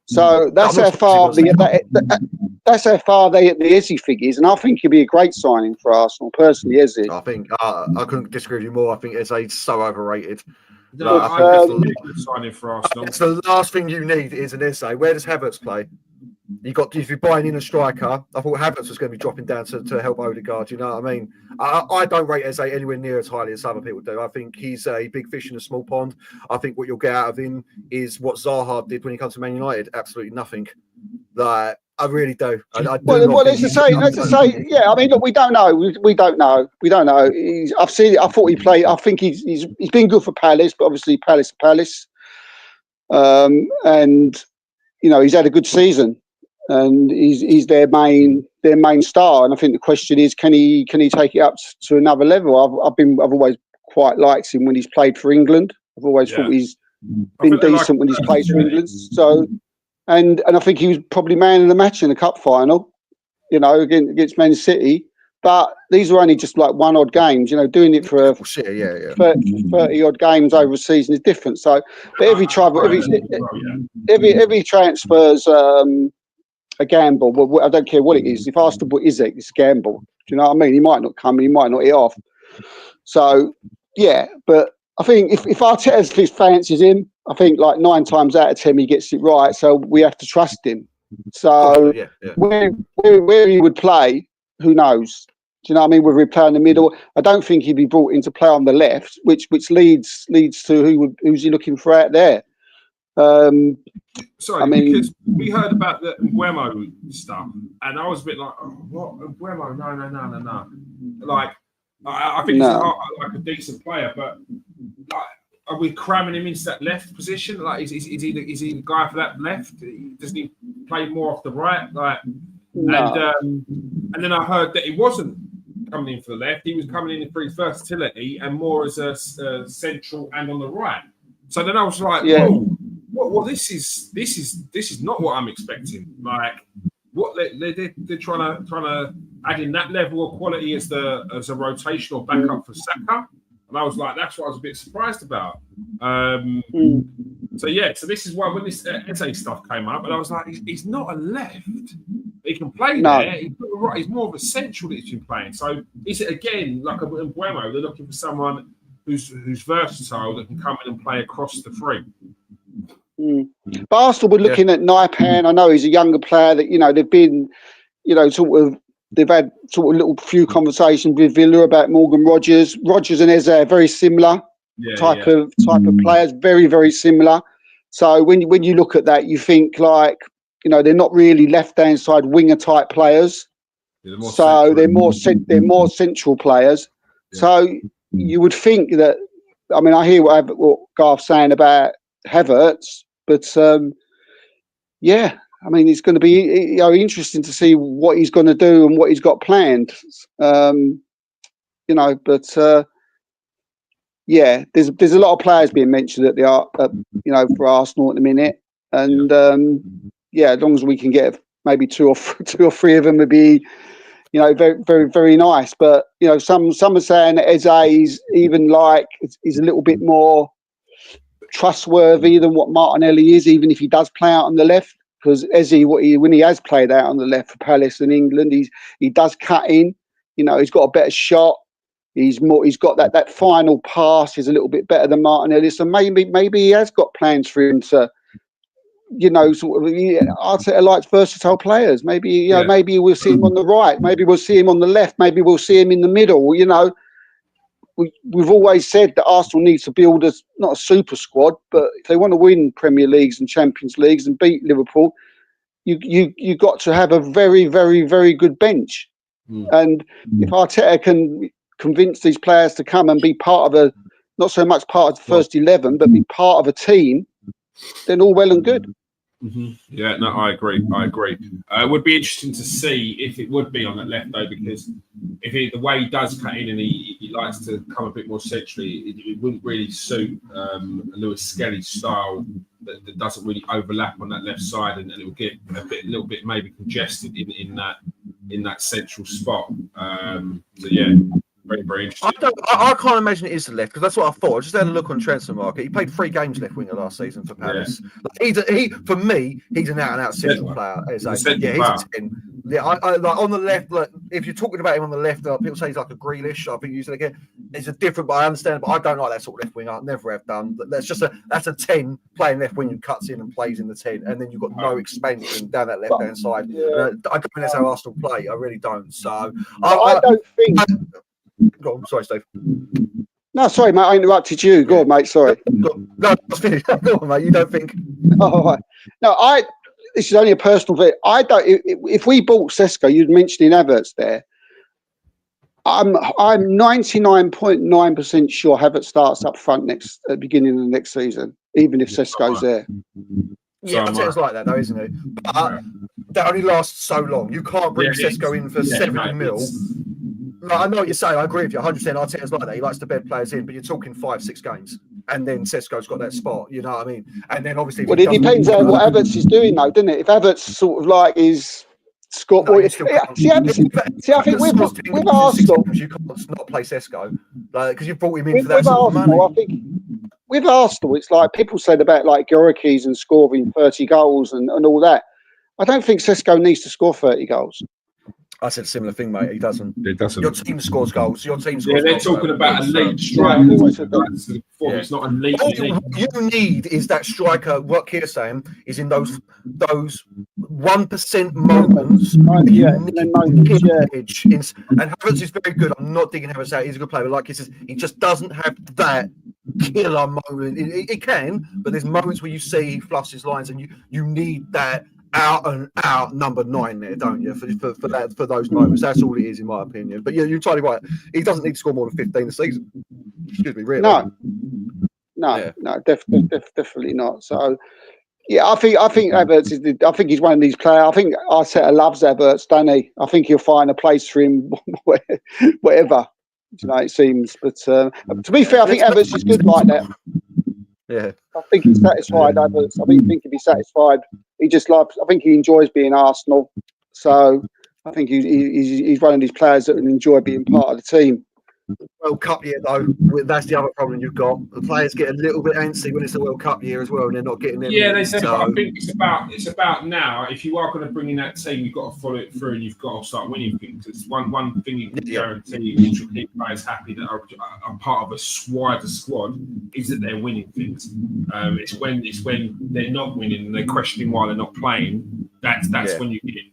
So that's how far that's how far the Eze figures, and I think he'd be a great signing for Arsenal personally. Eze, I think I couldn't disagree with you more. I think Eze's so overrated. No, I think it's a good signing for Arsenal. It's the last thing you need is an Eze. Where does Havertz play? If you're buying in a striker, I thought Havertz was going to be dropping down to help Odegaard. You know what I mean? I don't rate Eze anywhere near as highly as other people do. I think he's a big fish in a small pond. I think what you'll get out of him is what Zaha did when he comes to Man United. Absolutely nothing. Like, I really do. Let's just say, yeah. I mean, look, we don't know. We don't know. I've seen it. I thought he played. I think he's been good for Palace, but obviously Palace. And he's had a good season. And he's their main star, and I think the question is, can he take it up to another level? I've always quite liked him when he's played for England. I've always thought he's been decent when he's played for England. So, and I think he was probably man of the match in the cup final, against Man City. But these are only just like one odd games, doing it for 30 odd games over a season is different. So, but every transfer's a gamble. Well, I don't care what it is. If Arsenal put Isaac, it's a gamble. Do you know what I mean? He might not come. He might not hit off. So, yeah. But I think if Arteta fancies him, I think like 9 times out of 10 he gets it right. So we have to trust him. So where he would play, who knows? Do you know what I mean? Whether he play in the middle, I don't think he'd be brought in to play on the left, which leads to who's he looking for out there? Because we heard about the Mbeumo stuff, and I was a bit like, what Mbeumo? No. Like, I think he's a decent player, but like, are we cramming him into that left position? Like, is he the guy for that left? Doesn't he play more off the right? Like, no. And then I heard that he wasn't coming in for the left. He was coming in for his versatility and more as a central and on the right. So then I was like, whoa. Well, this is not what I'm expecting. Like, what they're trying to add in that level of quality as a rotational backup for Saka, and I was like, that's what I was a bit surprised about. So this is why when this Eze stuff came up, and I was like, he's not a left. He can play there. He's more of a central that he's been playing. So is it again like a Mbeumo? They're looking for someone who's versatile that can come in and play across the three. But Arsenal were looking at Naipan. I know he's a younger player that they've been, they've had sort of little few conversations with Villa about Morgan Rogers. Rogers and Eze are very similar type of players, very, very similar. So when you look at that, you think like they're not really left-hand side winger type players. So they're more central players. Yeah. So you would think that. I mean, I hear what Garth's saying about Havertz, but yeah, I mean, it's going to be interesting to see what he's going to do and what he's got planned. But yeah, there's a lot of players being mentioned at the for Arsenal at the minute, and as long as we can get maybe two or three of them would be, very, very, very nice. But some are saying that Eze is a little bit more trustworthy than what Martinelli is, even if he does play out on the left. Because Eze, when he has played out on the left for Palace and England, he does cut in. He's got a better shot. He's got that final pass is a little bit better than Martinelli. So maybe he has got plans for him to. Arteta likes versatile players. Maybe maybe we'll see him on the right. Maybe we'll see him on the left. Maybe we'll see him in the middle. We've always said that Arsenal needs to build not a super squad, but if they want to win Premier Leagues and Champions Leagues and beat Liverpool, you got to have a very, very, very good bench. And if Arteta can convince these players to come and be part of not so much part of the first 11, but be part of a team, then all well and good. Mm-hmm. Yeah, no, I agree. It would be interesting to see if it would be on that left, though, because the way he does cut in and he likes to come a bit more centrally, it wouldn't really suit Lewis Skelly's style that doesn't really overlap on that left side, and it will get a little bit maybe congested in that central spot. So yeah. Very, very interesting. I can't imagine it is the left, because that's what I thought. I just had a look on transfer market. He played 3 games left winger last season for Palace. Yeah. For me, he's an out-and-out central player. He's a 10. Yeah, I like on the left. Like, if you're talking about him on the left, people say he's like a Grealish. I think using it again. It's a different, but I understand. But I don't like that sort of left winger. I never have done. But that's a 10 playing left wing who cuts in and plays in the 10, and then you've got no expansion down that left hand side. I don't think that's how Arsenal play. I really don't. So I don't think. Go on, sorry, Steve. No, sorry, mate. I interrupted you. Go on, mate. Sorry. No, I was finished. Go on, mate. You don't think? Oh, right. No, this is only a personal bit. I don't. If we bought Sesko, you'd mentioned in Havertz there. I'm 99.9% sure Havertz starts up front at the beginning of the next season, even if Sesko's there. Yeah, it's like that though, isn't it? But that only lasts so long. You can't bring Sesko in for 70 mil. Like, I know what you're saying. I agree with you 100%. Arteta's like that. He likes to bed players in, but you're talking 5-6 games, and then Sesko's got that spot. You know what I mean? And then obviously, it depends on what Havertz is doing, though, doesn't it? If Havertz sort of like is Scott, I think with Arsenal, you can't not play Sesko, because you brought him in for that sort of money. I think with Arsenal, it's like people said about like Gyökeres and scoring 30 goals and all that. I don't think Sesko needs to score 30 goals. I said a similar thing, mate. He doesn't. It doesn't. Your team scores goals. They're talking about elite strikers. It's not elite. All you need is that striker. What Kier's saying is in those 1% moments. And Havertz is very good. I'm not digging Havertz out. He's a good player, but like he says, he just doesn't have that killer moment. He can, but there's moments where you see he fluffs his lines, and you need that out and out number 9 there, don't you? For those moments, that's all it is, in my opinion. But yeah, you're totally right. He doesn't need to score more than 15 a season. Excuse me, really? No, definitely not. So, yeah, I think Havertz is. I think he's one of these players. I think Arteta loves Havertz, doesn't he? I think he'll find a place for him, whatever. It seems. But to be fair, I think Havertz is good like that. Yeah, I think he's satisfied. Havertz. I think he'd be satisfied. He just loves. I think he enjoys being Arsenal. So I think he's one of these players that enjoy being part of the team. World Cup year, though, that's the other problem you've got. The players get a little bit antsy when it's the World Cup year as well, and they're not getting in. Yeah, they said. I think it's about now. If you are going to bring in that team, you've got to follow it through, and you've got to start winning things. It's one thing you can guarantee, which will keep players happy that are part of a wider squad, is that they're winning things. It's when they're not winning and they're questioning why they're not playing. That's when you get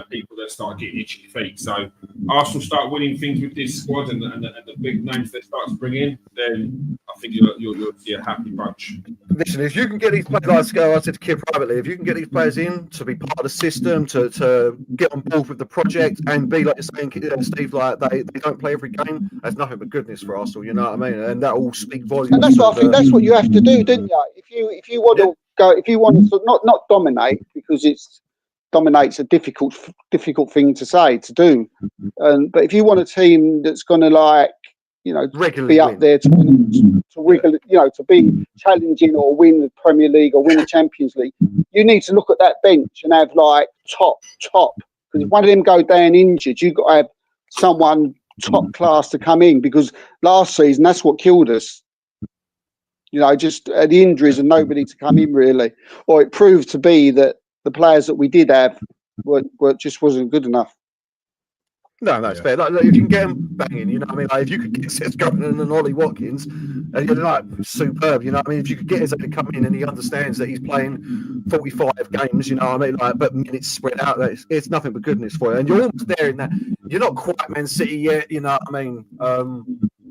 people that start getting itchy feet. So Arsenal start winning things with this squad and the big names they start to bring in, then I think you're a happy bunch. Listen, if you can get these players, like I said to Kid privately, if you can get these players in to be part of the system, to get on board with the project and be like you're saying, Steve, like they don't play every game, that's nothing but goodness for Arsenal. You know what I mean? And that will speak volumes. And that's what I think. That's what you have to do, don't you? If you want to go, if you want to not dominate, because dominates a difficult thing to say to do. But if you want a team that's going to regularly be up there to regular, to be challenging or win the Premier League or win the Champions League, you need to look at that bench and have top. Because if one of them go down injured, you've got to have someone top class to come in. Because last season, that's what killed us. Just the injuries and nobody to come in really, or it proved to be that the players that we did have just wasn't good enough. No, it's fair. Like, if you can get them banging, you know what I mean? Like, if you could get Seth Scotland and Ollie Watkins, and you're like, superb, you know what I mean? If you could get Eze to come in and he understands that he's playing 45 games, you know what I mean? Like, but minutes spread out, it's nothing but goodness for you. And you're almost there in that. You're not quite Man City yet, you know what I mean?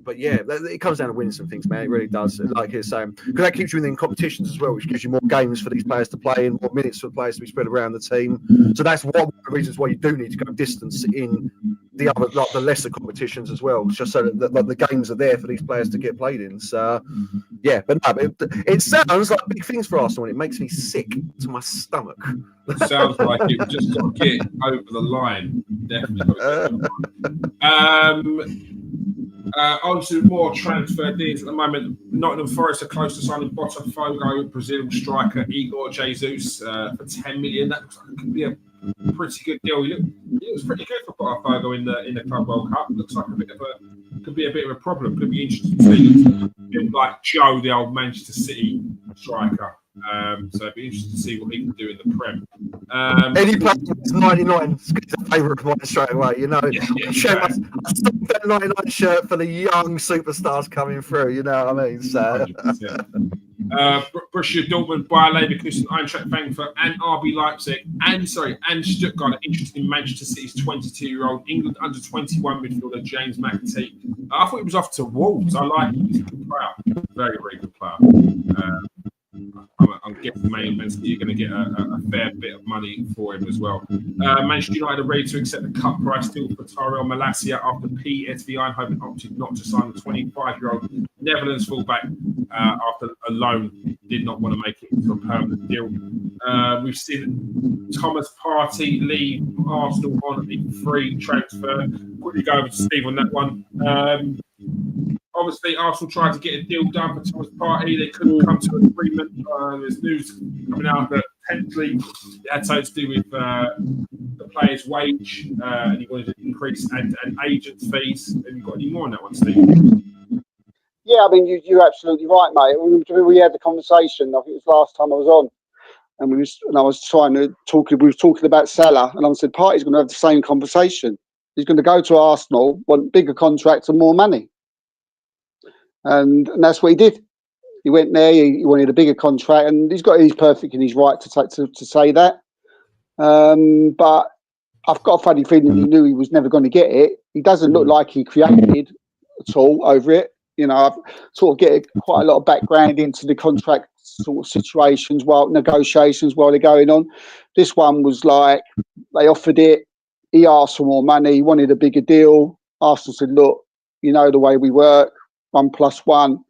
But yeah, it comes down to winning some things, man. It really does. Like you're saying, because that keeps you in competitions as well, which gives you more games for these players to play and more minutes for the players to be spread around the team. So that's one of the reasons why you do need to go distance in the other, the lesser competitions as well, just so that the games are there for these players to get played in. So yeah, but no, it sounds like big things for Arsenal, and it makes me sick to my stomach. Sounds like it just got to get over the line. Definitely. On to more transfer deals at the moment. Nottingham Forest are close to signing Botafogo Brazil striker Igor Jesus for 10 million. That looks like it could be a pretty good deal. It was pretty good for Botafogo in the Club World Cup. Looks like could be a bit of a problem. Could be interesting to see. Like Joe, the old Manchester City striker. So it'd be interesting to see what he can do in the Prem. Any player that's 99 is a favourite of mine straight away. You know, I stopped that 99 shirt for the young superstars coming through. You know what I mean? So. Borussia Dortmund, Bayer Leverkusen, Eintracht Frankfurt, and RB Leipzig, and Stuttgart are interested in Manchester City's 22-year-old England under-21 midfielder James McAtee. I thought he was off to Wolves. I like him. He's a good player. Very, very good player. I'm guessing Man City you're going to get a fair bit of money for him as well. Manchester United are ready to accept the cut price deal for Tyrell Malacia after PSV Eindhoven opted not to sign the 25-year-old Netherlands fullback after a loan. Did not want to make it into a permanent deal. We've seen Thomas Partey leave Arsenal on a free transfer. Quickly go over to Steve on that one. Obviously, Arsenal tried to get a deal done for Thomas Partey. They couldn't come to an agreement. There's news coming out that potentially it had something to do with the player's wage, and he wanted to increase and agent fees. Have you got any more on that one, Steve? Yeah, I mean, you're absolutely right, mate. We had the conversation. I think it was last time I was on, and I was trying to talk. We were talking about Salah, and I said Partey's going to have the same conversation. He's going to go to Arsenal, want bigger contracts and more money. And that's what he did. He went there. He wanted a bigger contract, and he's perfect in his right to say that. But I've got a funny feeling he knew he was never going to get it. He doesn't look like he created at all over it. You know, I've sort of get quite a lot of background into the contract sort of situations negotiations while they're going on. This one was like they offered it. He asked for more money. He wanted a bigger deal. Arsenal said, "Look, you know the way we work. 1+1,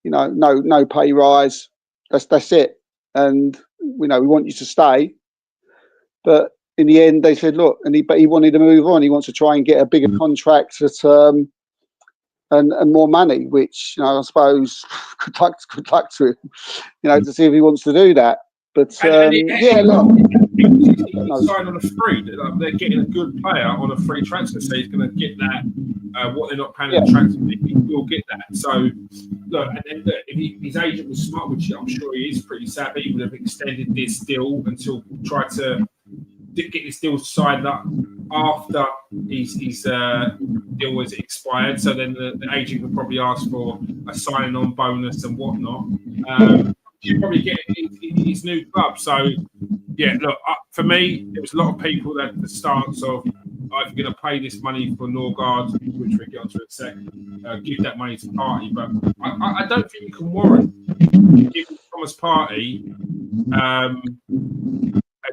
you know, no pay rise. That's it. And we want you to stay." But in the end, they said, "Look," but he wanted to move on. He wants to try and get a bigger contract and more money, which I suppose good luck to him. To see if he wants to do that. But yeah, look. He's signed on a free. They're getting a good player on a free transfer, so he's going to get that. What they're not paying the transfer, he will get that. So, look, and then if his agent was smart, which I'm sure he is pretty savvy, he would have extended this deal until try to get this deal signed up after his deal was expired. So then the agent would probably ask for a signing-on bonus and whatnot. You probably get his new club. So, yeah, look, for me, there was a lot of people that the stance of, if you're going to pay this money for Norgard, which we'll get onto in a second, give that money to Partey. But I don't think you can warrant giving Thomas Partey,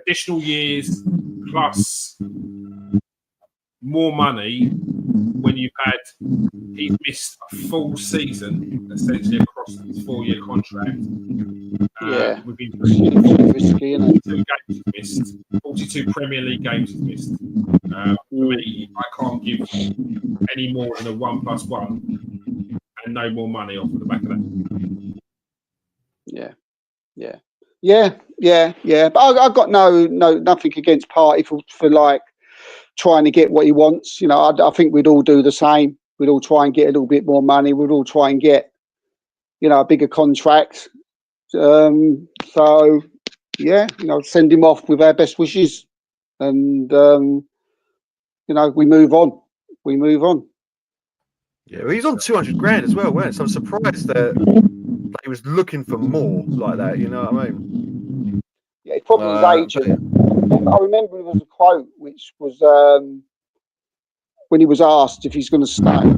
additional years plus more money when he's missed a full season essentially across his 4-year contract. Within 42 games he's missed, 42 Premier League games he's missed. For me, I can't give any more than a 1+1 and no more money off the back of that. Yeah. But I've got nothing against Partey for like trying to get what he wants. You know, I think we'd all do the same. We'd all try and get a little bit more money. We'd all try and get, you know, a bigger contract. So yeah, you know, send him off with our best wishes, and you know, we move on. Yeah, well, he's on 200 grand as well, weren't it? So I'm surprised that he was looking for more like that. You know what I mean? Yeah, it's probably his agent. I remember there was a quote which was when he was asked if he's going to stay.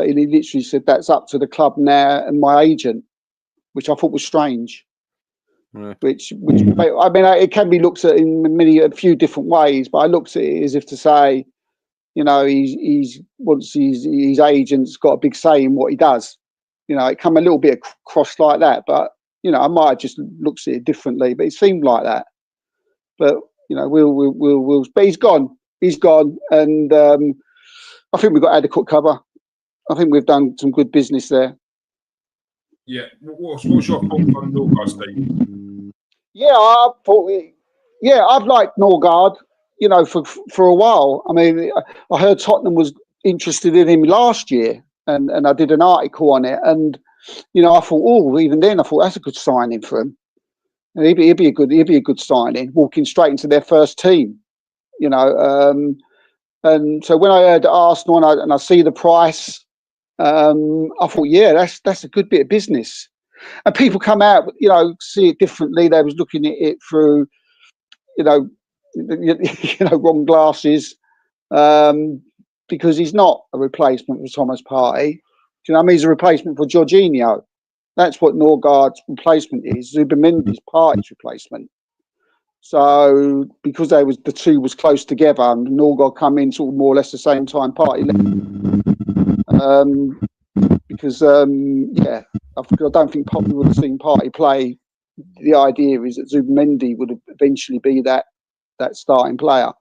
He literally said, "That's up to the club now and my agent," which I thought was strange. Yeah. Which I mean, it can be looked at in a few different ways, but I looked at it as if to say, you know, he's once his agent's got a big say in what he does. You know, it come a little bit across like that, but you know, I might have just looked at it differently, but it seemed like that. But you know, we'll. But he's gone, and I think we've got adequate cover. I think we've done some good business there. Yeah, what's your thoughts on Norgard, Steve? Yeah, I've liked Norgard, you know, for a while. I mean, I heard Tottenham was interested in him last year, and I did an article on it, and you know, I thought, even then, I thought that's a good signing for him. And he'd be a good signing, walking straight into their first team, you know. And so when I heard Arsenal and I see the price, I thought, yeah, that's a good bit of business. And people come out, you know, see it differently. They was looking at it through, you know, wrong glasses, because he's not a replacement for Thomas Partey. Do you know what I mean? He's a replacement for Jorginho. That's what Norgard's replacement is. Zubimendi's Partey's replacement. So because the two was close together, and Norgard come in sort of more or less the same time Partey left. Because I don't think Poppy would have seen Partey play. The idea is that Zubimendi would eventually be that starting player.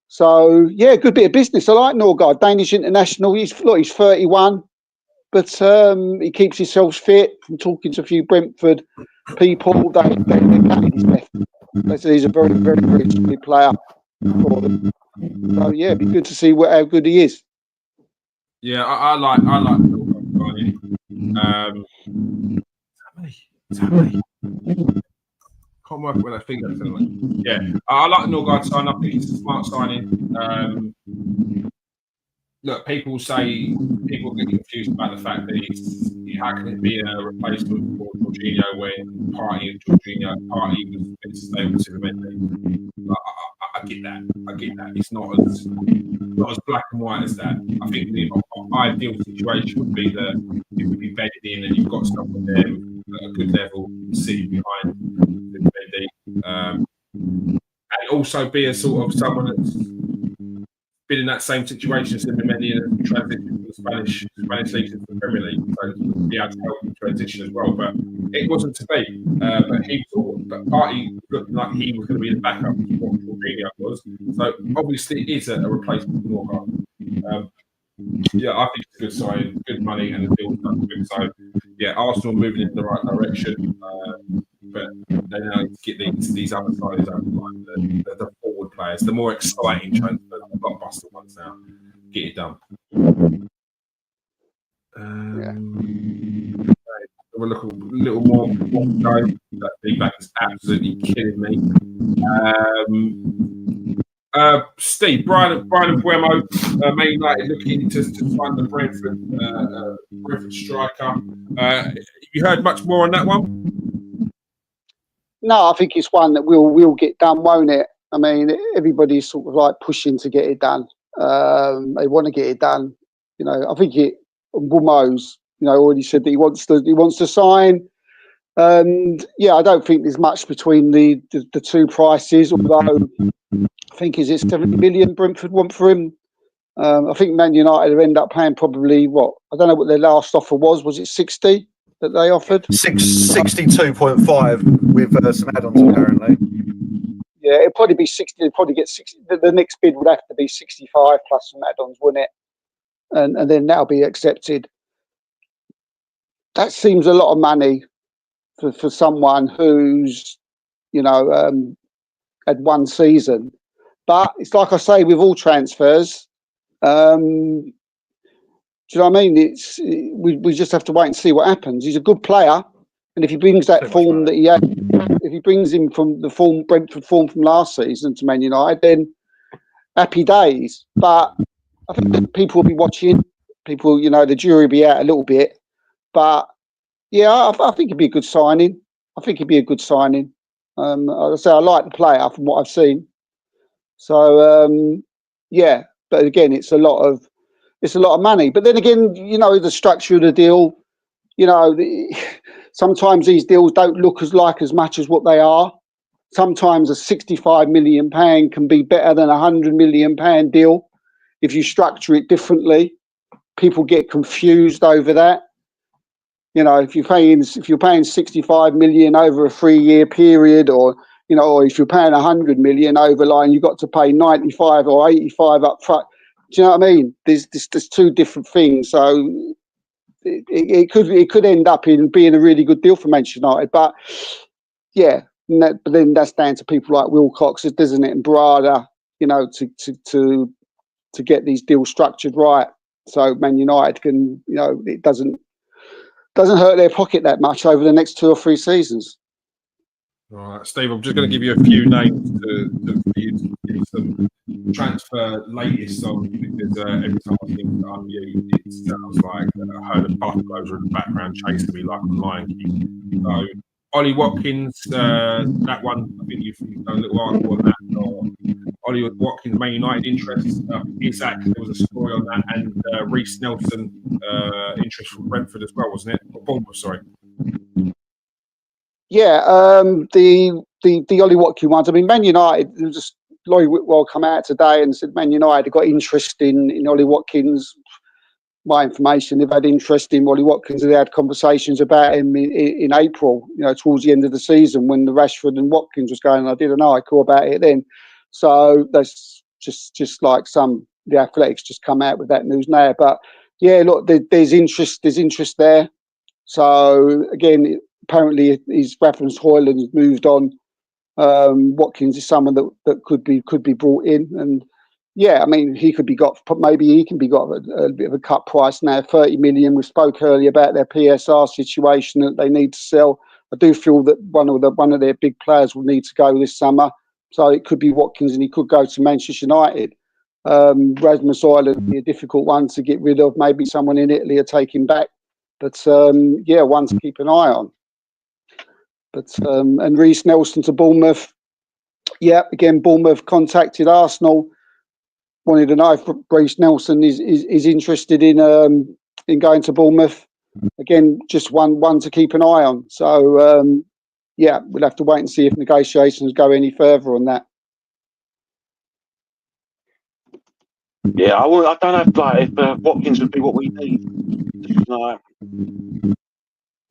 So yeah, good bit of business. I like Norgard, Danish international. He's 31, but he keeps himself fit. From talking to a few Brentford people, they're cutting his left. They say he's a very, very, very solid player for them. So yeah, it'd be good to see how good he is. Yeah, I like Norgard. Can't work with that finger. Yeah, I like Norgard sign. I think it's a smart signing. Look, people get confused about the fact that how can it be a replacement for Jorginho when Partey was stable to Zubimendi? I get that. It's not as black and white as that. I think the ideal situation would be that it would be bedded in and you've got someone there at a good level sitting behind Zubimendi, and also be a sort of someone that's been in that same situation as Zubimendi and transition from the Spanish league to the Premier League, so be able to help him transition as well. But it wasn't to be. But Partey looked like he was going to be the backup to what Jorginho was. So obviously, it is a replacement for Norgard. Yeah, I think it's a good sign, good money, and the deal's done good. So yeah, Arsenal moving in the right direction. But they now get these other sides out, like the forward players, the more exciting transfers, the blockbuster ones now. Get it done. We'll look a little more. That feedback is absolutely killing me. Steve, Brian and Buemo, Man United looking to find the Brentford striker. You heard much more on that one? No, I think it's one that will get done, won't it? I mean, everybody's sort of like pushing to get it done. They want to get it done. You know, I think Buemo's, you know, already said that he wants to sign. And yeah, I don't think there's much between the two prices, although I think is it 70 million Brentford want for him. I think Man United will end up paying probably what, I don't know what their last offer was. Was it 60 that they offered? 62.5 with some add-ons apparently. Yeah, it'd probably be 60. They'd probably get 60. The next bid would have to be 65 plus some add-ons, wouldn't it? And then that'll be accepted. That seems a lot of money for someone who's, you know, had one season. But it's like I say with all transfers. Do you know what I mean? We just have to wait and see what happens. He's a good player, and if he brings that form that he had, if he brings him from the form Brentford form from last season to Man United, then happy days. But I think people will be watching. People, you know, the jury will be out a little bit. But yeah, I think it'd be a good signing. I think it'd be a good signing. I say I like the player from what I've seen. So yeah, but again, it's a lot of money. But then again, you know, the structure of the deal, you know, sometimes these deals don't look as much as what they are. Sometimes a £65 million can be better than a £100 million deal if you structure it differently. People get confused over that. You know, if you're paying 65 million over a 3-year period, or you know, or if you're paying 100 million over line, you've got to pay 95 or 85 up front. Do you know what I mean? There's two different things. So it could end up in being a really good deal for Manchester United. But yeah, but then that's down to people like Wilcox, doesn't it, and Brada, you know, to get these deals structured right. So Man United can, you know, it doesn't hurt their pocket that much over the next 2 or 3 seasons. All right, Steve, I'm just going to give you a few names to give some transfer latest on, because every time I think I'm you, it sounds like I heard a bulldozer in the background chasing me like a Lion King. So Ollie Watkins, that one, I think you've done a little article on that. Or Ollie Watkins, Man United interest. Isaac, there was a story on that, and Reece Nelson interest from Brentford as well, wasn't it? Or Bournemouth, sorry. Yeah, the Ollie Watkins ones. I mean, Man United, just Lloyd Whitwell come out today and said Man United have got interest in Ollie Watkins. My information, they've had interest in Ollie Watkins. They had conversations about him in April, you know, towards the end of the season when the Rashford and Watkins was going. I did an article about it then. So that's just like the Athletics just come out with that news now. But yeah, look, there's interest there. So again, apparently his reference Hoyland has moved on. Watkins is someone that could be brought in, and yeah, I mean he can be got a bit of a cut price now, 30 million. We spoke earlier about their PSR situation that they need to sell. I do feel that one of their big players will need to go this summer, so it could be Watkins, and he could go to Manchester United. Rasmus Højlund would be a difficult one to get rid of. Maybe someone in Italy will take him back, but yeah, one to keep an eye on. But and Reece Nelson to Bournemouth. Yeah, again, Bournemouth contacted Arsenal, wanted to know if Reece Nelson is interested in going to Bournemouth. Again, just one to keep an eye on. So yeah, we'll have to wait and see if negotiations go any further on that. Yeah, I don't know if Watkins would be what we need. Like,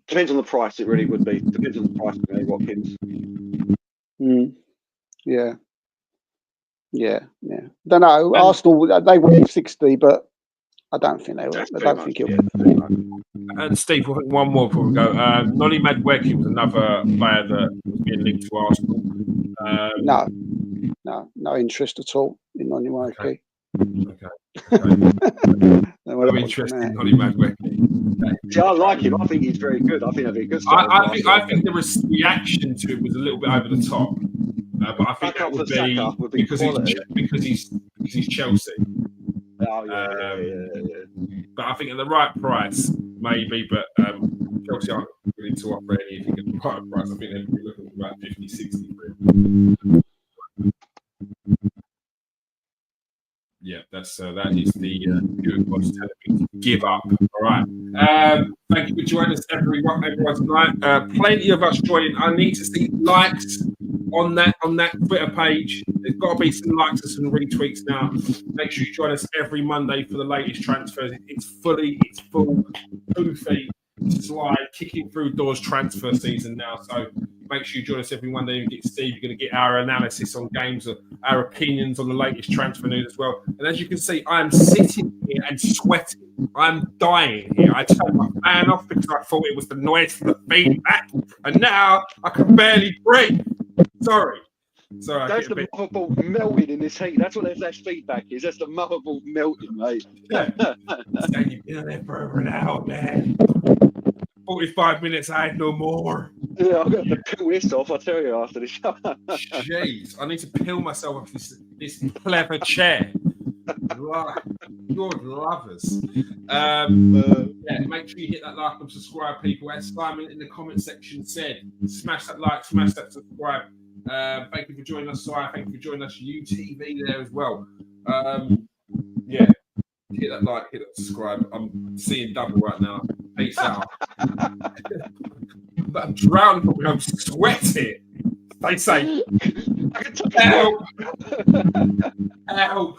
depends on the price. It really would be. Depends on the price of Watkins. Yeah. Don't know. Arsenal, they were 60, but I don't think they will. I don't think it'll be. And Steve, I think one more before we go. Nolly Madueke was another player that was being linked to Arsenal. No interest at all in Nolly Madueke. Okay. No interest in Nolly Madueke. See, I like him. I think he's very good. I think that'd be a good. I think the reaction to it was a little bit over the top. But I think that would be because he's Chelsea. Oh, yeah. But I think at the right price, maybe. But Chelsea aren't willing to offer anything at the right price. I think they'd be looking for about 50, 60 for him. Yeah, that is the Gyökeres telling me to give up. All right. Thank you for joining us, everyone tonight. Plenty of us joining. I need to see likes on that Twitter page. There's got to be some likes and some retweets now. Make sure you join us every Monday for the latest transfers. It's full, goofy, slide, kicking through doors transfer season now. So make sure you join us every Monday and get Steve. You're going to get our analysis on games, our opinions on the latest transfer news as well. And as you can see, I am sitting here and sweating. I'm dying here. I turned my fan off because I thought it was the noise from the feedback, and now I can barely breathe. Sorry. That's the motherboard melting in this heat. That's what that feedback is. That's the motherboard melting, mate. Yeah. You've been there for over an hour, man. 45 minutes, I had no more. Yeah, I'm going to have to peel this off, I'll tell you, after this. Jeez, I need to peel myself off this clever chair. Good lovers. Yeah, make sure you hit that like and subscribe, people. As Simon in the comment section said, smash that like, smash that subscribe. Thank you for joining us, Simon. Thank you for joining us, UTV there as well. Yeah, hit that like, hit that subscribe. I'm seeing double right now. Peace out. I'm drowning, I'm sweating. They say, help. Help.